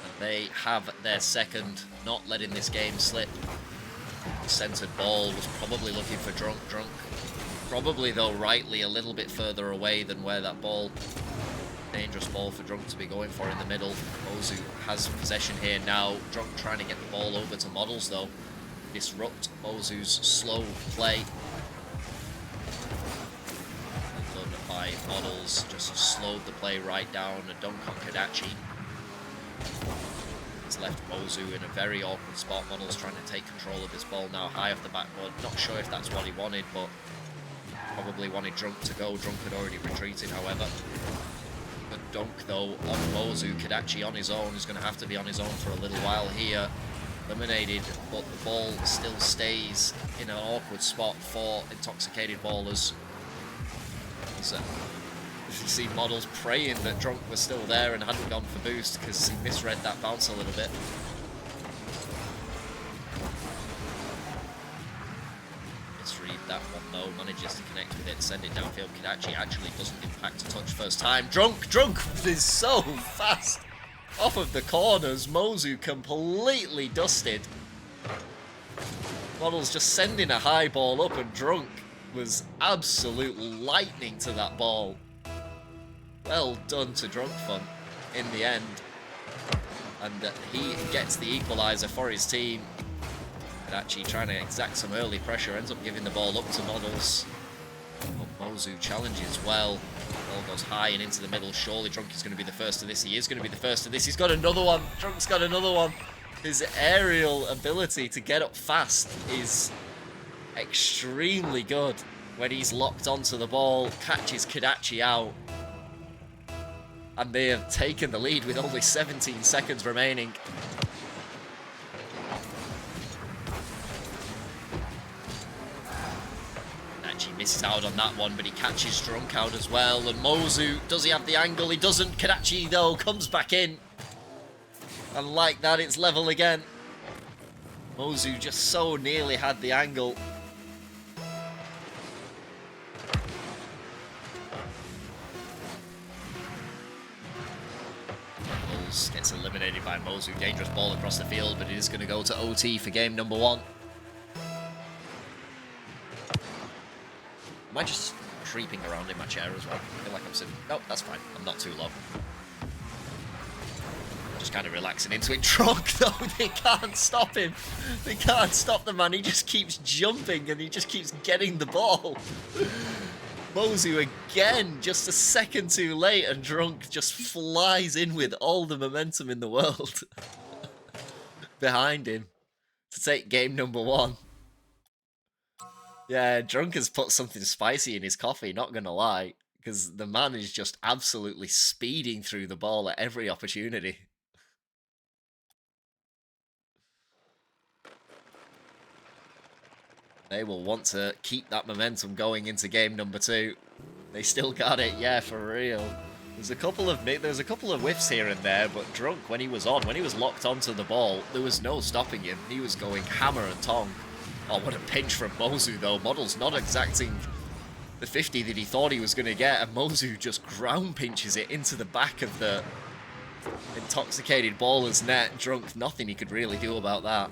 And they have their second, not letting this game slip. The centered ball was probably looking for Drunk. Drunk, probably though rightly a little bit further away than where that ball, dangerous ball for Drunk to be going for in the middle. Mozu has possession here now. Drunk trying to get the ball over to Mottels though. Disrupt Mozu's slow play. Done by Mottels, just slowed the play right down. A dunk on Kadachi. It's left Mozu in a very awkward spot. Mottels trying to take control of this ball now, high off the backboard. Not sure if that's what he wanted, but probably wanted Drunk to go. Drunk had already retreated, however. The dunk, though, on Mozu. Kadachi on his own is going to have to be on his own for a little while here. Eliminated, but the ball still stays in an awkward spot for Intoxicated ballers. So, you see Mottels praying that Drunk was still there and hadn't gone for boost because he misread that bounce a little bit. Misread that one though, manages to connect with it, send it downfield. Kadachi actually doesn't impact a touch first time. Drunk is so fast off of the corners. Mozu completely dusted. Mottels just sending a high ball up, and Drunk was absolute lightning to that ball. Well done to DrunkFunt in the end. And he gets the equaliser for his team. Kadachi trying to exact some early pressure, ends up giving the ball up to Mottels. But Mozu challenges well. Ball goes high and into the middle. Surely Drunk is going to be the first of this. He is going to be the first of this. He's got another one. Drunk's got another one. His aerial ability to get up fast is extremely good when he's locked onto the ball. Catches Kadachi out. And they have taken the lead with only 17 seconds remaining. Kadachi misses out on that one, but he catches Drunk out as well. And Mozu, does he have the angle? He doesn't. Kadachi, though, comes back in. And like that, it's level again. Mozu just so nearly had the angle. Gets eliminated by Mozu. Dangerous ball across the field, but it is going to go to OT for game number 1. Am I just creeping around in my chair as well? I feel like I'm sitting... No, that's fine. I'm not too low. Just kind of relaxing into it. Drunk, though, they can't stop him. They can't stop the man. He just keeps jumping and he just keeps getting the ball. Mozu again, just a second too late, and Drunk just flies in with all the momentum in the world behind him to take game number 1. Yeah, Drunk has put something spicy in his coffee, not gonna lie, because the man is just absolutely speeding through the ball at every opportunity. They will want to keep that momentum going into game number 2. They still got it, yeah, for real. There's a couple of whiffs here and there, but Drunk, when he was locked onto the ball, there was no stopping him. He was going hammer and tong. Oh, what a pinch from Mozu, though. Mottels not exacting the 50 that he thought he was going to get, and Mozu just ground pinches it into the back of the Intoxicated baller's net. Drunk, nothing he could really do about that.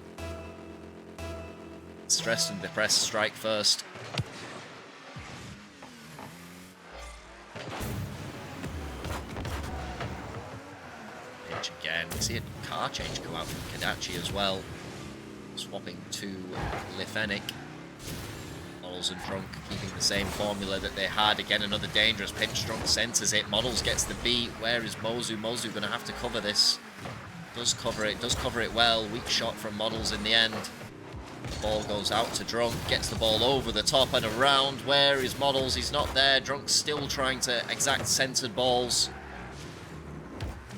Stressd&Depressd strike first. Pitch again. We see a car change come out from Kadachi as well. Swapping to Lifenic. Mottels and Drunk keeping the same formula that they had. Again, another dangerous pinch. Drunk centers it. Mottels gets the beat. Where is Mozu? Mozu going to have to cover this. Does cover it well. Weak shot from Mottels in the end. Ball goes out to Drunk, gets the ball over the top and around. Where is Mottels? He's not there. Drunk's still trying to exact centered balls.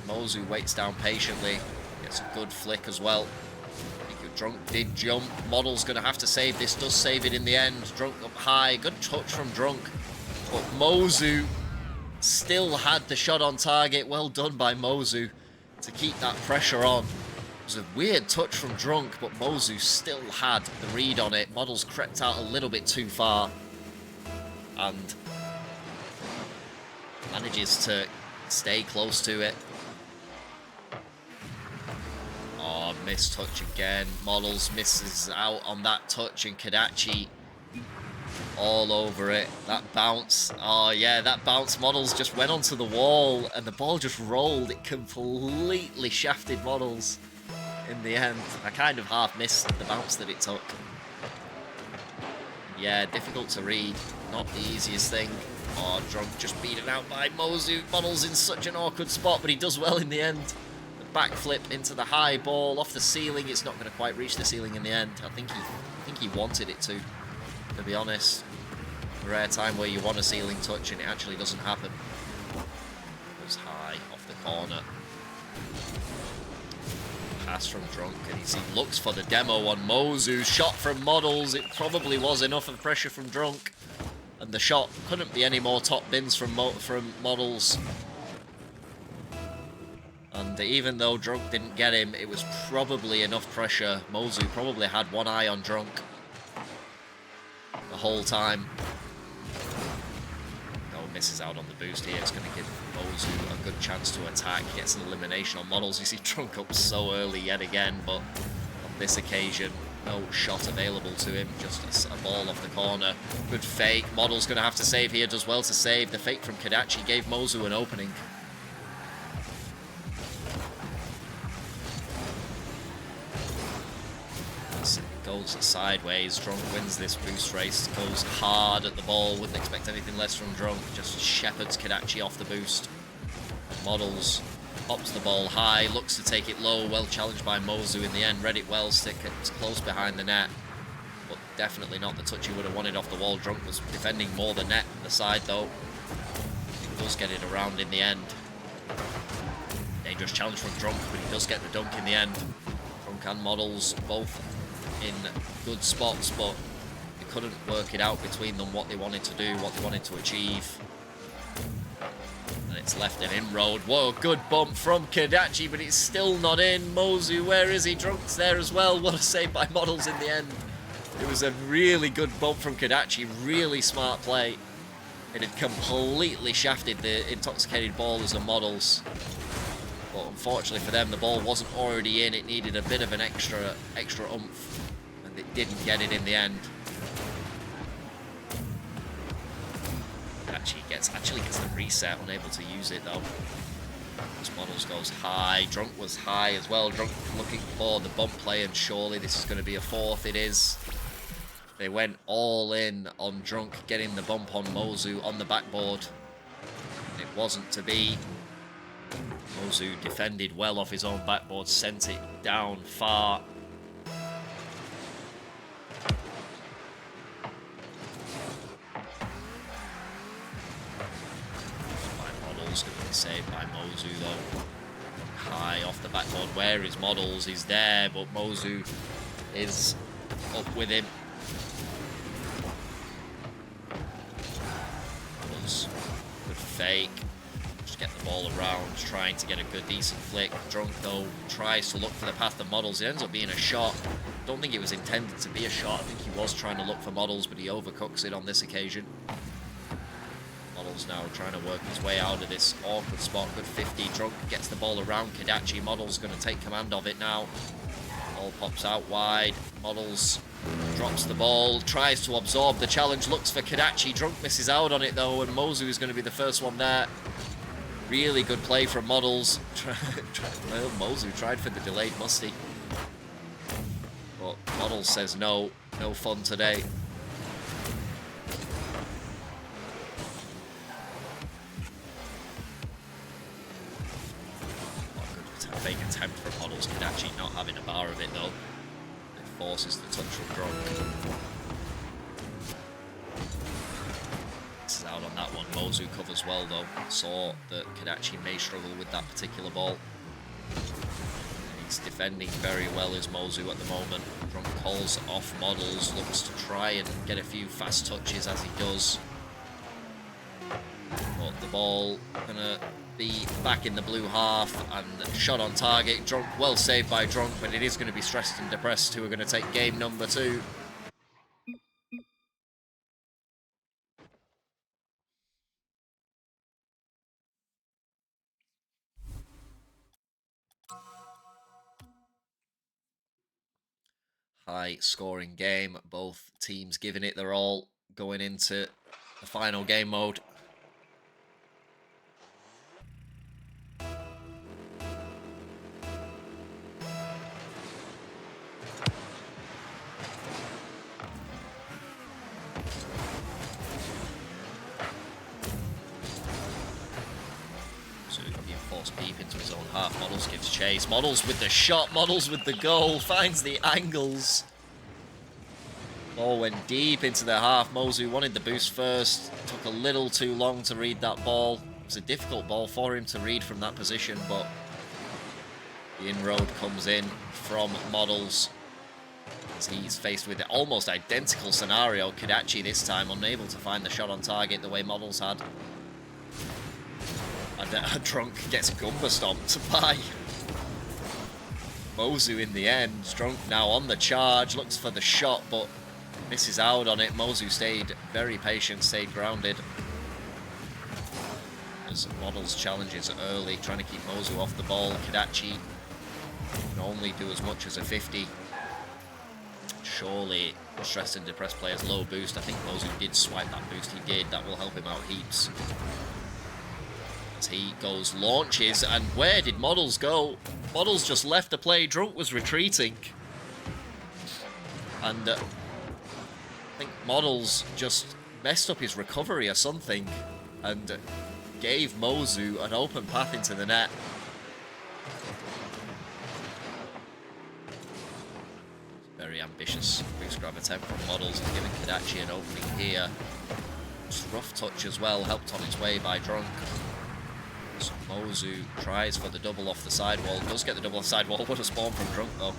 Mozu waits down patiently. Gets a good flick as well. Drunk did jump. Mottels going to have to save this. Does save it in the end. Drunk up high. Good touch from Drunk. But Mozu still had the shot on target. Well done by Mozu to keep that pressure on. It was a weird touch from Drunk, but Mozu still had the read on it. Mottels crept out a little bit too far and manages to stay close to it. Oh, missed touch again. Mottels misses out on that touch, and Kadachi all over it. That bounce. Oh, yeah, that bounce. Mottels just went onto the wall, and the ball just rolled. It completely shafted Mottels in the end. I kind of half missed the bounce that it took. Yeah, difficult to read. Not the easiest thing. Oh, Drunk just beaten out by Mozu. Mottels in such an awkward spot, but he does well in the end. Backflip into the high ball off the ceiling. It's not going to quite reach the ceiling in the end. I think he wanted it to be honest. A rare time where you want a ceiling touch and it actually doesn't happen. It was high off the corner. Pass from Drunk, and he looks for the demo on Mozu. Shot from Mottels. It probably was enough of pressure from Drunk, and the shot couldn't be any more top bins from Mottels. And even though Drunk didn't get him, it was probably enough pressure. Mozu probably had one eye on Drunk the whole time. No, misses out on the boost here. It's going to give Mozu a good chance to attack. Gets an elimination on Mottels. You see Drunk up so early yet again, but on this occasion, no shot available to him. Just a ball off the corner. Good fake. Mottels going to have to save here. Does well to save. The fake from Kadachi gave Mozu an opening. Goes sideways. Drunk wins this boost race. Goes hard at the ball. Wouldn't expect anything less from Drunk. Just shepherds Kadachi off the boost. Mottels pops the ball high. Looks to take it low. Well challenged by Mozu in the end. Read it well. Stick it close behind the net. But definitely not the touch he would have wanted off the wall. Drunk was defending more the net the side though. He does get it around in the end. Dangerous challenge from Drunk, but he does get the dunk in the end. Drunk and Mottels both in good spots, but they couldn't work it out between them what they wanted to do, what they wanted to achieve. And it's left an inroad. Whoa, good bump from Kadachi, but it's still not in. Mozu, where is he? Drunk's there as well. What a save by Mottels in the end. It was a really good bump from Kadachi, really smart play. It had completely shafted the intoxicated ball as a Mottels. But unfortunately for them, the ball wasn't already in. It needed a bit of an extra oomph. And it didn't get it in the end. Actually gets the reset, unable to use it though. This Mottels goes high. Drunk was high as well. Drunk looking for the bump play, and surely this is going to be a fourth. It is. They went all in on Drunk getting the bump on Mozu on the backboard. It wasn't to be. Mozu defended well off his own backboard, sent it down far. Mottels going to be saved by Mozu though. High off the backboard. Where is Mottels? He's there, but Mozu is up with him. Mottels, good fake. Get the ball around, trying to get a good, decent flick. Drunk, though, tries to look for the path of Mottels. It ends up being a shot. Don't think it was intended to be a shot. I think he was trying to look for Mottels, but he overcooks it on this occasion. Mottels now trying to work his way out of this awkward spot. Good 50. Drunk gets the ball around Kadachi. Mottels going to take command of it now. Ball pops out wide. Mottels drops the ball, tries to absorb the challenge, looks for Kadachi. Drunk misses out on it, though, and Mozu is going to be the first one there. Really good play from Mottels. Well, Mozu tried for the delayed musty. But Mottels says no fun today. forces the touch from Drunk. This is out on that one. Mozu covers well though. Saw that Kadachi may struggle with that particular ball. He's defending very well as Mozu at the moment. Drunk calls off Mottels, looks to try and get a few fast touches as he does. But the ball gonna be back in the blue half and shot on target. Drunk, well saved by Drunk, but it is going to be Stressd&Depressd who are going to take game number 2. High scoring game, both teams giving it their all going into the final game mode. Deep into his own half. Mottels gives chase. Mottels with the shot. Mottels with the goal. Finds the angles. Ball went deep into the half. Mozu wanted the boost first. Took a little too long to read that ball. It was a difficult ball for him to read from that position, but the inroad comes in from Mottels. As he's faced with an almost identical scenario. Kadachi this time unable to find the shot on target the way Mottels had. And Drunk gets Gumba stomped by Mozu in the end. Drunk now on the charge, looks for the shot, but misses out on it. Mozu stayed very patient, stayed grounded. As Mottels challenges early, trying to keep Mozu off the ball. Kadachi can only do as much as a 50. Surely Stressd&Depressd players low boost. I think Mozu did swipe that boost. He did. That will help him out heaps. He goes, launches, and where did Mottels go? Mottels just left the play. Drunk was retreating. And I think Mottels just messed up his recovery or something and gave Mozu an open path into the net. Very ambitious boost grab attempt from Mottels and giving Kadachi an opening here. Just rough touch as well, helped on its way by Drunk. So Mozu tries for the double off the sidewall, does get the double off the sidewall. What a spawn from Drunk though.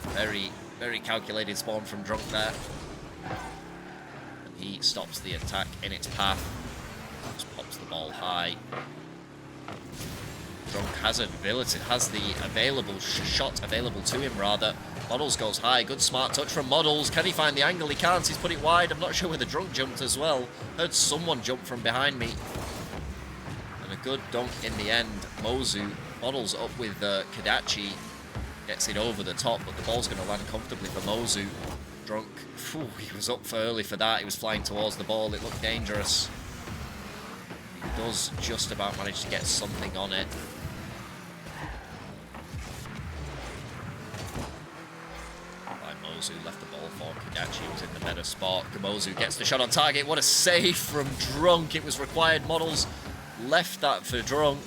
Very, very calculated spawn from Drunk there. And he stops the attack in its path. Just pops the ball high. Drunk has an ability, has the available shot available to him rather. Mottels goes high, good smart touch from Mottels. Can he find the angle? He can't, he's put it wide. I'm not sure where the Drunk jumped as well. Heard someone jump from behind me. Good dunk in the end. Mozu, Mottels up with Kadachi, gets it over the top, but the ball's going to land comfortably for Mozu. Drunk, he was up for early for that. He was flying towards the ball. It looked dangerous. He does just about manage to get something on it. Mozu left the ball for Kadachi, was in the better spot. Mozu gets the shot on target. What a save from Drunk. It was required. Mottels left that for Drunk.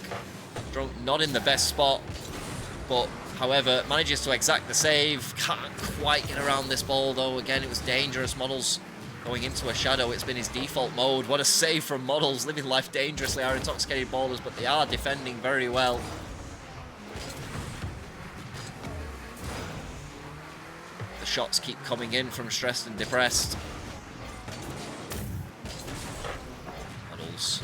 Drunk not in the best spot, but however manages to exact the save. Can't quite get around this ball though. Again, it was dangerous. Mottels going into a shadow. It's been his default mode. What a save from Mottels. Living life dangerously, our intoxicated ballers, but they are defending very well. The shots keep coming in from Stressd&Depressd. Mottels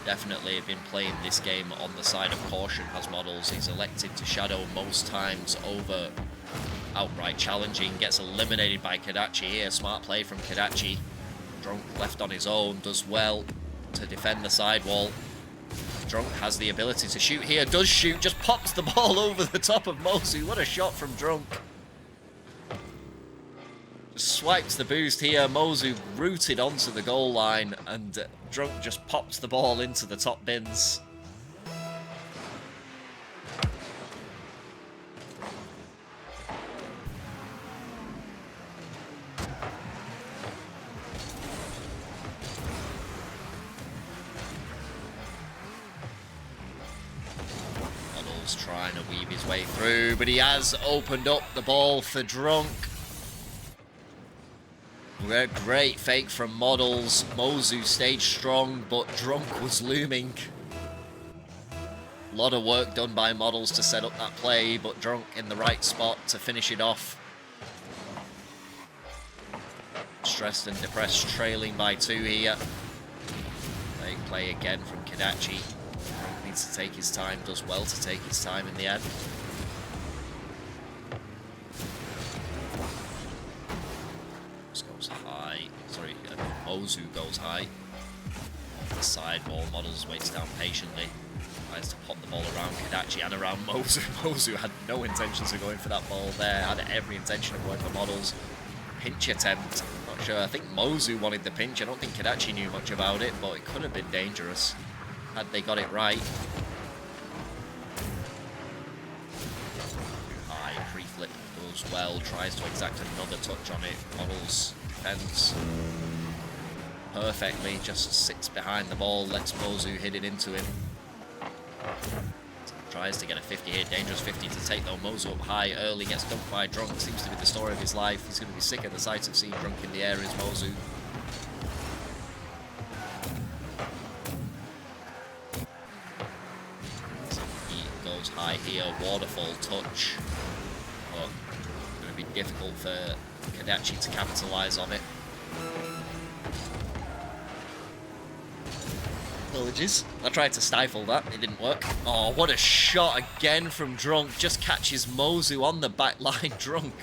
definitely have been playing this game on the side of caution, has Mottels. He's elected to shadow most times over outright challenging. Gets eliminated by Kadachi here. Smart play from Kadachi. Drunk left on his own, does well to defend the sidewall. Drunk has the ability to shoot here, does shoot, just pops the ball over the top of Mozu. What a shot from Drunk. Just swipes the boost here. Mozu rooted onto the goal line, and Drunk just pops the ball into the top bins. trying to weave his way through, but he has opened up the ball for Drunk. A great fake from Mottels. Mozu stayed strong, but Drunk was looming. A lot of work done by Mottels to set up that play, but Drunk in the right spot to finish it off. Stressd&Depressd trailing by 2 here. They play again from Kadachi. Drunk needs to take his time, does well to take his time in the end. Goes high. Sorry, Mozu goes high. The side ball, Mottels waits down patiently. Tries to pop the ball around Kadachi and around Mozu. Mozu had no intentions of going for that ball there. Had every intention of going for Mottels. Pinch attempt. Not sure. I think Mozu wanted the pinch. I don't think Kadachi knew much about it, but it could have been dangerous had they got it right. High pre-flip goes well. Tries to exact another touch on it. Mottels defends perfectly. Just sits behind the ball. Lets Mozu hit it into him. Tries to get a 50 here, dangerous 50 to take though. Mozu up high early, gets dumped by Drunk. Seems to be the story of his life. He's going to be sick at the sight of seeing Drunk in the air, is Mozu. So he goes high here, waterfall touch. But going to be difficult for Kadachi to capitalise on it. Apologies. I tried to stifle that, it didn't work. Oh, what a shot again from Drunk. Just catches Mozu on the back line. Drunk,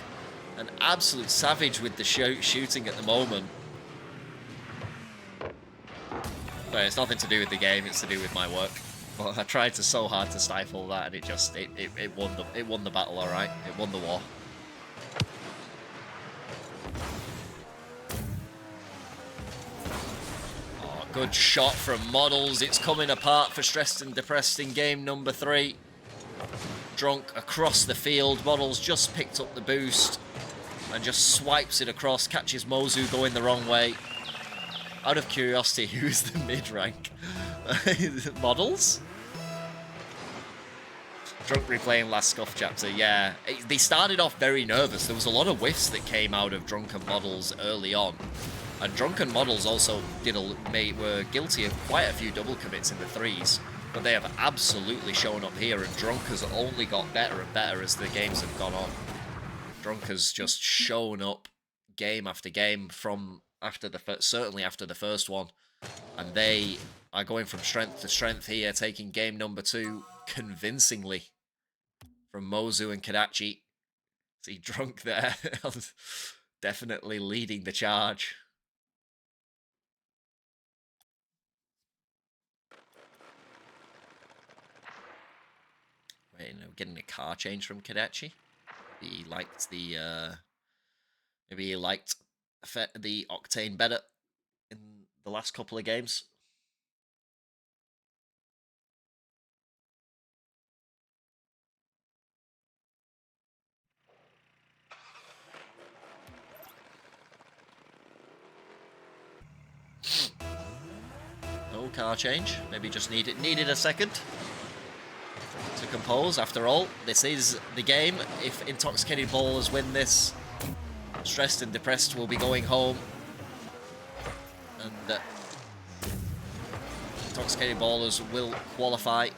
an absolute savage with the shooting at the moment. But it's nothing to do with the game, it's to do with my work. But I tried so hard to stifle that, and it won the battle, alright. It won the war. Good shot from Mottels. It's coming apart for Stressd&Depressd in game number 3. Drunk across the field. Mottels just picked up the boost and just swipes it across. Catches Mozu going the wrong way. Out of curiosity, who's the mid-rank? Mottels? Drunk replaying last Scuff chapter. Yeah, they started off very nervous. There was a lot of whiffs that came out of Drunk and Mottels early on. And Drunk and Mottels also were guilty of quite a few double commits in the 3s, but they have absolutely shown up here, and Drunk has only got better and better as the games have gone on. Drunk has just shown up game after game from certainly after the first one, and they are going from strength to strength here, taking game number 2 convincingly from Mozu and Kadachi. See Drunk there, definitely leading the charge. Getting a car change from Kadachi. He liked maybe he liked the Octane better in the last couple of games. No car change. Maybe just needed a second to compose. After all, this is the game. If Intoxicated ballers win this, Stressd&Depressd will be going home, and Intoxicated ballers will qualify.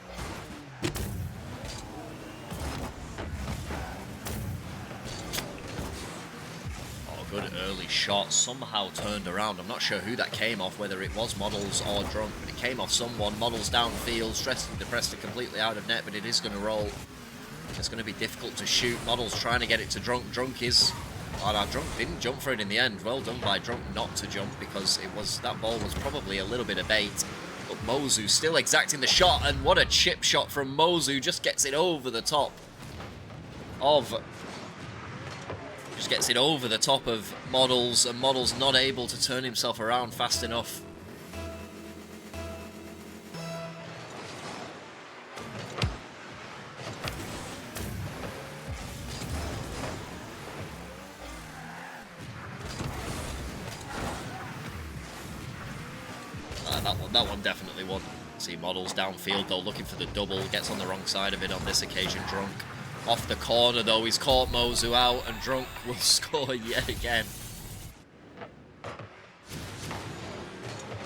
Good early shot, somehow turned around. I'm not sure who that came off, whether it was Mottels or Drunk, but it came off someone. Mottels downfield, Stressd&Depressd are completely out of net, but it is going to roll. It's going to be difficult to shoot. Mottels trying to get it to Drunk. Drunk is... Oh, no, Drunk didn't jump for it in the end. Well done by Drunk not to jump, because that ball was probably a little bit of bait. But Mozu still exacting the shot, and what a chip shot from Mozu. Just gets it over the top of... Just gets it over the top of Mottels, and Mottels not able to turn himself around fast enough. That one definitely won. See Mottels downfield though, looking for the double. Gets on the wrong side of it on this occasion. Drunk off the corner though. He's caught Mozu out, and Drunk will score yet again.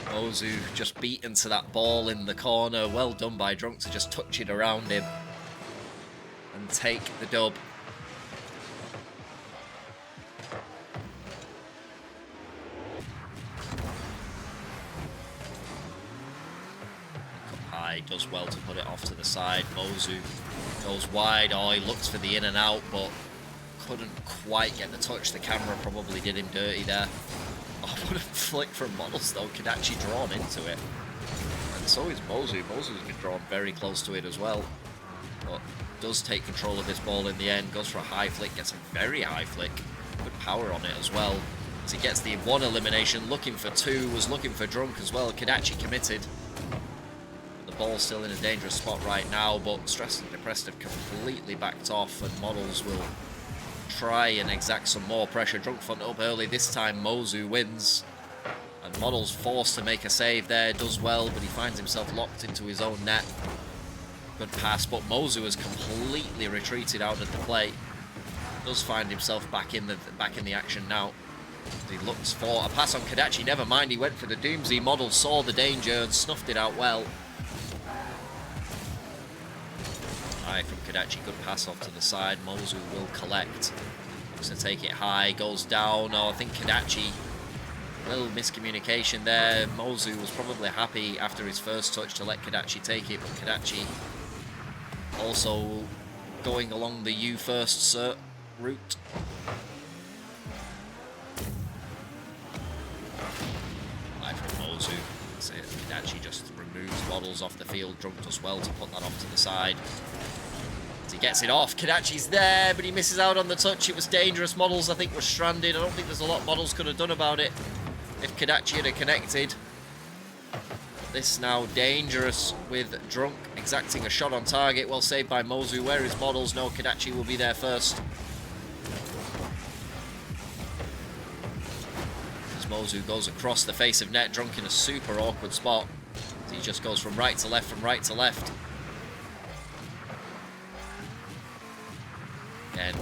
Mozu just beat into that ball in the corner. Well done by Drunk to just touch it around him and take the dub. High, does well to put it off to the side. Mozu goes wide. Oh, he looks for the in and out, but couldn't quite get the touch. The camera probably did him dirty there. Oh, what a flick from Mottels though. Kadachi drawn into it. And so is Mozu. Mozu's been drawn very close to it as well. But does take control of this ball in the end. Goes for a high flick. Gets a very high flick. Good power on it as well. As he gets the one elimination. Looking for two. Was looking for Drunk as well. Kadachi committed. The ball's still in a dangerous spot right now. But Stressd&Depressd have completely backed off. And Mottels will try and exact some more pressure. DrunkFunt up early. This time Mozu wins. And Mottels forced to make a save there. Does well, but he finds himself locked into his own net. Good pass, but Mozu has completely retreated out of the play. Does find himself back in the action now. He looks for a pass on Kadachi. Never mind, he went for the Doomsday. Mottels saw the danger and snuffed it out well. High from Kadachi, good pass off to the side. Mozu will collect. Looks to take it high, goes down. Oh, I think Kadachi, a little miscommunication there. Mozu was probably happy after his first touch to let Kadachi take it, but Kadachi also going along the you first sir route. High from Mozu. That's it. Kadachi just removes Mottels off the field. Drunk does well to put that off to the side. As he gets it off, Kadachi's there, but he misses out on the touch. It was dangerous. Mottels, I think, was stranded. I don't think there's a lot Mottels could have done about it if Kadachi had connected. This now dangerous with Drunk exacting a shot on target. Well saved by Mozu. Where is Mottels? No, Kadachi will be there first. As Mozu goes across the face of net, Drunk in a super awkward spot. He just goes from right to left, from right to left. Again,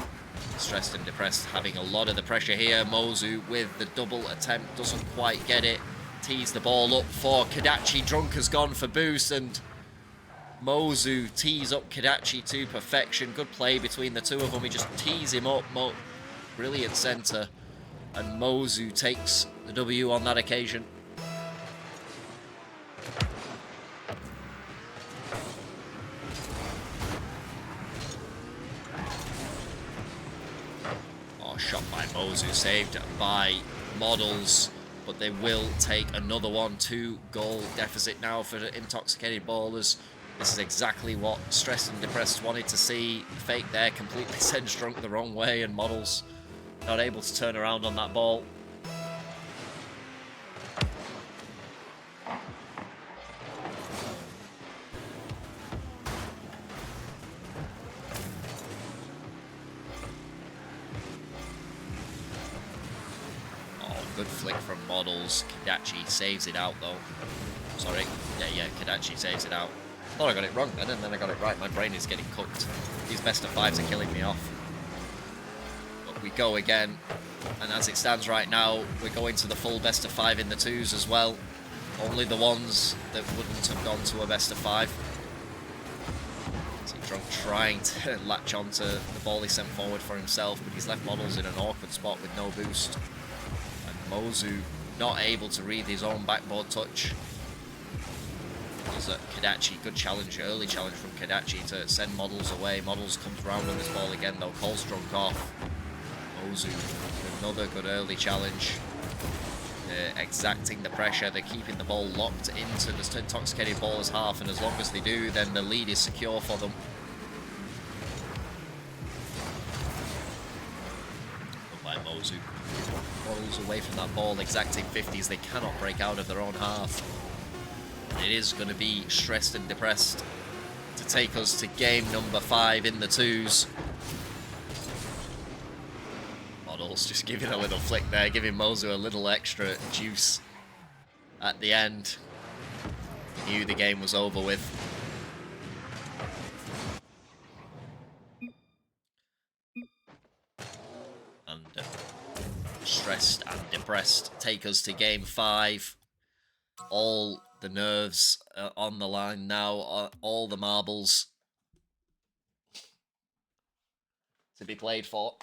Stressd&Depressd having a lot of the pressure here. Mozu with the double attempt, doesn't quite get it. Tees the ball up for Kadachi. Drunk has gone for boost, and Mozu tees up Kadachi to perfection. Good play between the two of them. He just tees him up. Brilliant centre. And Mozu takes the W on that occasion. Oh, shot by Mozu, saved by Mottels. But they will take another one. 2-goal deficit now for the Intoxicated ballers. This is exactly what Stressd&Depressd wanted to see. The fake there completely sends Drunk the wrong way, and Mottels not able to turn around on that ball. Good flick from Mottels. Kadachi saves it out though. Sorry. Yeah, Kadachi saves it out. Thought I got it wrong then, and then I got it right. My brain is getting cooked. These best of fives are killing me off. But we go again. And as it stands right now, we're going to the full best of 5 in the twos as well. Only the ones that wouldn't have gone to a best of 5. So Drunk trying to latch onto the ball he sent forward for himself, but he's left Mottels in an awkward spot with no boost. Mozu not able to read his own backboard touch. There's a Kadachi, good challenge, early challenge from Kadachi to send Mottels away. Mottels comes round on this ball again though, calls Drunk off. Mozu, another good early challenge. They're exacting the pressure, they're keeping the ball locked into the Intoxicated ballers half, and as long as they do, then the lead is secure for them. Good by Mozu. Mottels away from that ball, exacting 50s. They cannot break out of their own half. And it is going to be Stressd&Depressd to take us to game number 5 in the twos. Mottels just giving a little flick there, giving Mozu a little extra juice at the end. Knew the game was over with. And Stressd and Depressed take us to game 5. All the nerves on the line now, all the marbles to be played for.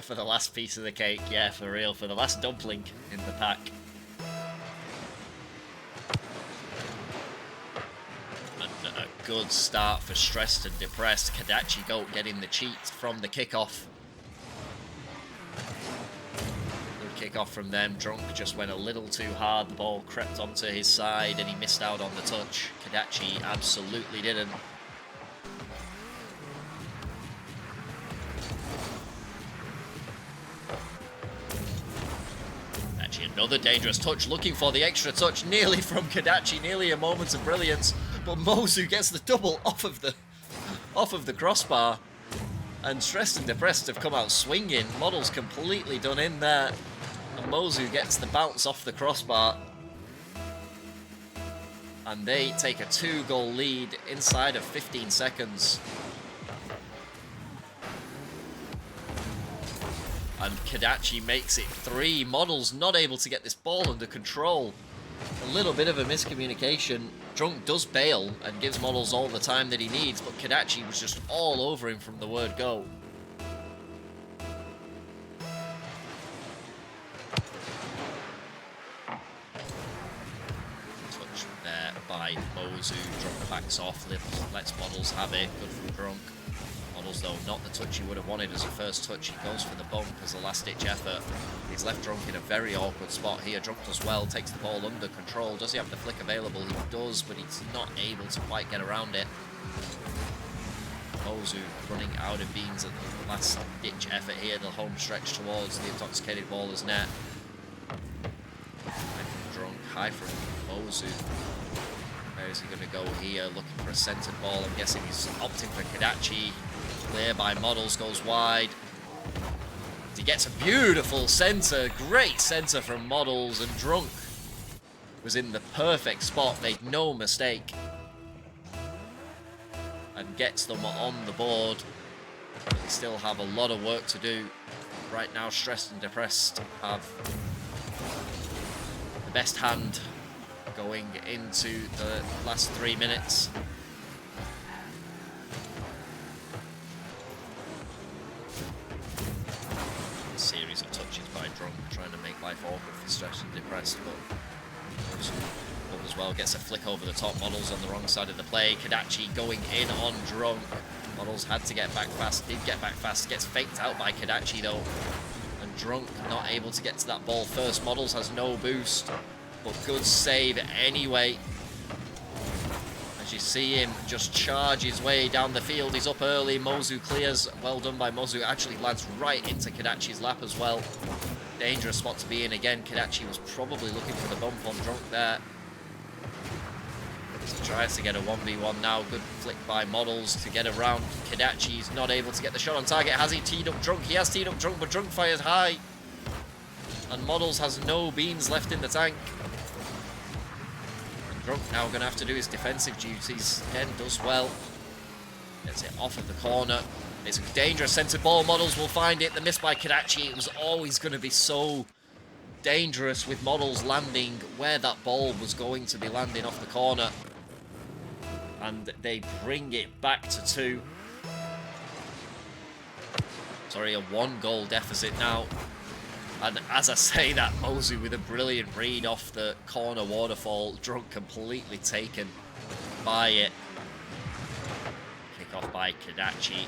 For the last piece of the cake, yeah, for real, for the last dumpling in the pack. And a good start for Stressd and Depressed. KadachiGoat getting the cheat from the kickoff. Good kickoff from them. Drunk just went a little too hard. The ball crept onto his side and he missed out on the touch. Kadachi absolutely didn't. Another dangerous touch, looking for the extra touch, nearly from Kadachi, nearly a moment of brilliance, but Mozu gets the double off of the crossbar, and Stressd and Depressed have come out swinging. Mottels completely done in there, and Mozu gets the bounce off the crossbar, and they take a 2-goal lead inside of 15 seconds. And Kadachi makes it 3. Mottels not able to get this ball under control. A little bit of a miscommunication. Drunk does bail and gives Mottels all the time that he needs, but Kadachi was just all over him from the word go. Touch there by Mozu. Drunk backs off, lets Mottels have it. Good from Drunk. Mottels, though, not the touch he would have wanted as a first touch. He goes for the bump as a last-ditch effort. He's left Drunk in a very awkward spot here. Drunk does well, takes the ball under control. Does he have the flick available? He does, but he's not able to quite get around it. Mozu running out of beans at the last-ditch effort here. The home stretch towards the Intoxicated baller's net. High from Drunk, high from Mozu. Where is he going to go here? Looking for a centered ball. I'm guessing he's opting for Kadachi. Clear by Mottels, goes wide. He gets a beautiful center. Great center from Mottels, and Drunk was in the perfect spot. Made no mistake. And gets them on the board. But they still have a lot of work to do. Right now, Stressd and Depressed have the best hand going into the last 3 minutes. A series of touches by Drunk, trying to make life awkward for Stressd and Depressed, but as well gets a flick over the top. Mottels on the wrong side of the play. Kadachi going in on Drunk. Mottels had to get back fast, did get back fast, gets faked out by Kadachi though. And Drunk not able to get to that ball first. Mottels has no boost, but good save anyway. As you see him just charge his way down the field. He's up early. Mozu clears. Well done by Mozu. Actually lands right into Kadachi's lap as well. Dangerous spot to be in again. Kadachi was probably looking for the bump on Drunk there. He tries to get a 1v1 now. Good flick by Mottels to get around Kadachi. He's not able to get the shot on target. Has he teed up Drunk? He has teed up Drunk, but Drunk fires high. And Mottels has no beans left in the tank. And Drunk now going to have to do his defensive duties. Again, does well. Gets it off of the corner. It's a dangerous centre ball. Mottels will find it. The miss by Kadachi. It was always going to be so dangerous with Mottels landing where that ball was going to be landing off the corner. And they bring it back to 2. Sorry, a 1-goal deficit now. And as I say that, Mozu with a brilliant read off the corner waterfall. Drunk completely taken by it. Kick off by Kadachi.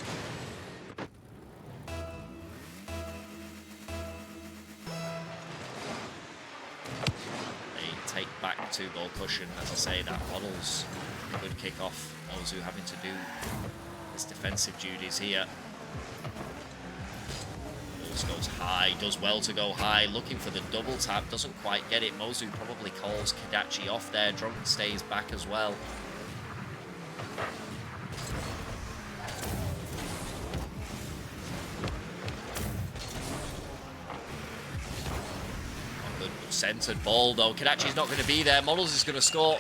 They take back 2-goal cushion. As I say that, Mottels, good kick off. Mozu having to do his defensive duties here. Goes high, does well to go high, looking for the double tap, doesn't quite get it. Mozu probably calls Kadachi off there. Drunk stays back as well. Centered ball, though. Kadachi's not going to be there. Mottels is going to score.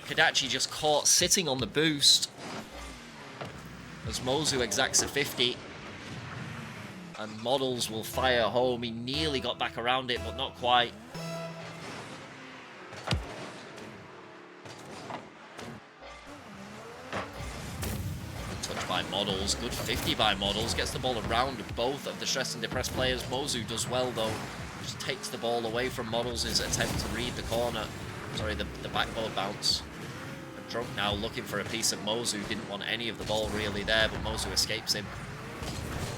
Kadachi just caught sitting on the boost as Mozu exacts a 50. And Mottels will fire home. He nearly got back around it, but not quite. Touch by Mottels. Good 50 by Mottels. Gets the ball around both of the Stressd&Depressd players. Mozu does well, though. Just takes the ball away from Mottels' attempt to read the corner. Sorry, the backboard bounce. And Drunk now looking for a piece of Mozu. Didn't want any of the ball really there, but Mozu escapes him.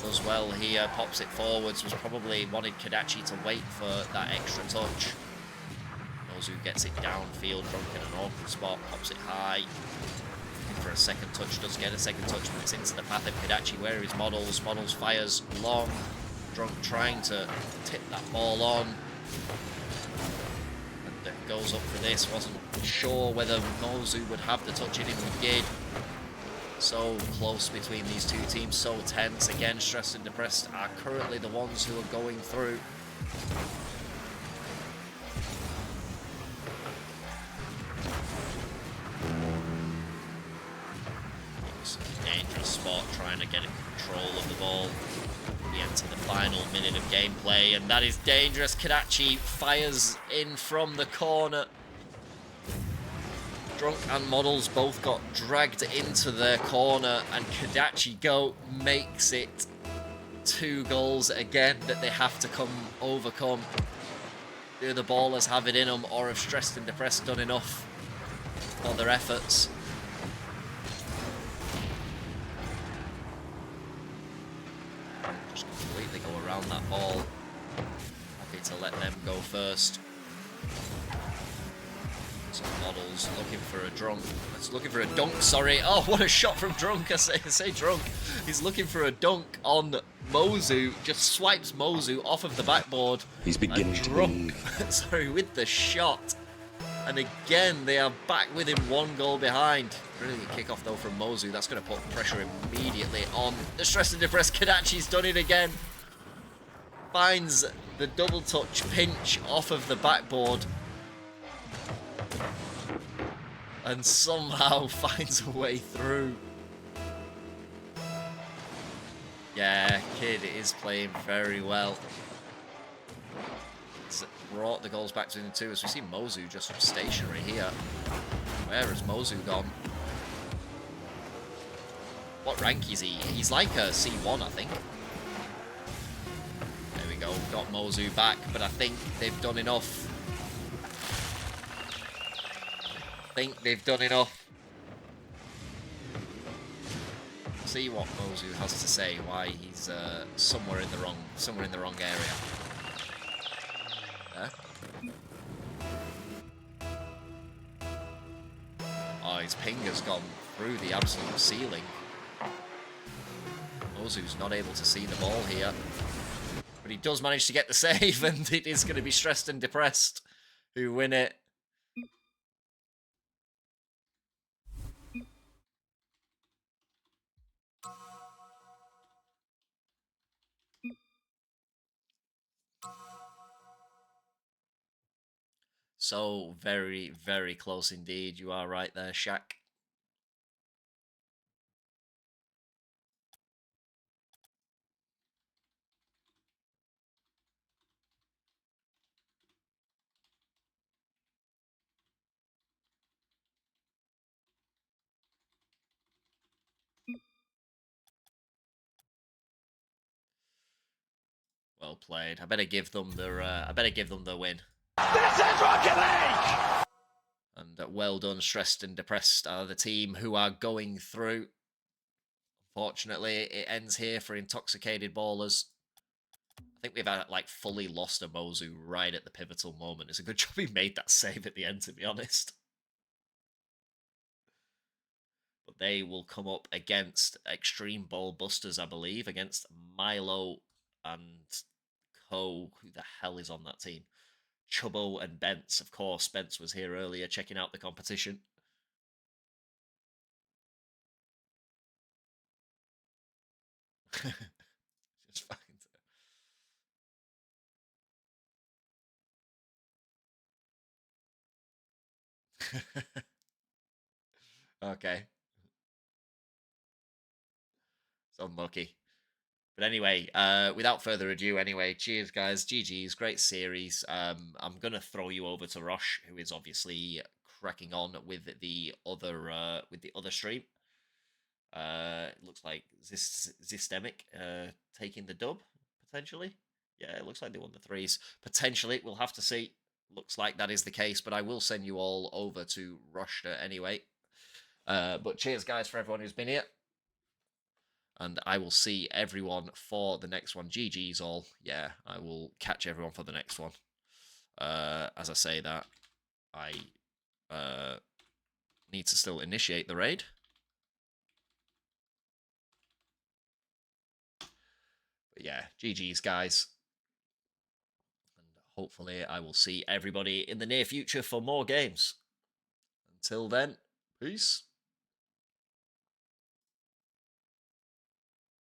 Does well here, pops it forwards. Was probably wanted Kadachi to wait for that extra touch. Mozu gets it downfield. Drunk in an awkward spot, pops it high. Looking for a second touch, does get a second touch, but it's into the path of Kadachi. Where is Mottels? Mottels fires long. Drunk trying to tip that ball on. And it goes up for this. Wasn't sure whether Mozu would have the touch in him. He did. So close between these two teams, so tense. Again, Stressd&Depressd are currently the ones who are going through. It's a dangerous spot, trying to get control of the ball. We enter the final minute of gameplay, and that is dangerous. Kadachi fires in from the corner. Drunk and Mottels both got dragged into their corner, and KadachiGoat makes it 2 goals again that they have to overcome. Do the ballers have it in them, or have Stressd&Depressd done enough for their efforts? Just completely go around that ball. Happy to let them go first. So Mottels looking for a dunk, sorry. Oh, what a shot from Drunk. I say Drunk. He's looking for a dunk on Mozu. Just swipes Mozu off of the backboard. He's beginning to believe. Sorry, with the shot. And again, they are back within 1 goal behind. Brilliant kickoff, though, from Mozu. That's going to put pressure immediately on the Stressd&Depressd. Kadachi's done it again. Finds the double touch pinch off of the backboard. And somehow finds a way through. Yeah, Kid is playing very well. It's brought the goals back to the 2 as we see Mozu just stationary here. Where has Mozu gone? What rank is he? He's like a C1, I think. There we go, got Mozu back, but I think they've done enough. See what Mozu has to say. Why he's somewhere in the wrong area. There. Oh, his ping has gone through the absolute ceiling. Mozu's not able to see the ball here, but he does manage to get the save, and it is going to be Stressd&Depressd who win it. So very, very close indeed. You are right there, Shaq. Well played. I better give them their win. This is Rocket League! And well done, Stressd&Depressd are the team who are going through. Unfortunately, it ends here for Intoxicated Ballers. I think we've like fully lost a Mozu right at the pivotal moment. It's a good job he made that save at the end, to be honest. But they will come up against Extreme Ball Busters, I believe, against Milo and Co. Who the hell is on that team? Chubbo and Bence, of course. Bence was here earlier checking out the competition. Just fine. Okay. It's unlucky. But anyway, without further ado, anyway, cheers, guys. GG's, great series. I'm gonna throw you over to Rosh, who is obviously cracking on with the other stream. It looks like Systemic taking the dub potentially. Yeah, it looks like they won the threes. Potentially, we'll have to see. Looks like that is the case, but I will send you all over to Roshta anyway. But cheers, guys, for everyone who's been here. And I will see everyone for the next one. GG's all. Yeah, I will catch everyone for the next one. As I say that, I need to still initiate the raid. But yeah, GG's, guys. And hopefully I will see everybody in the near future for more games. Until then, peace.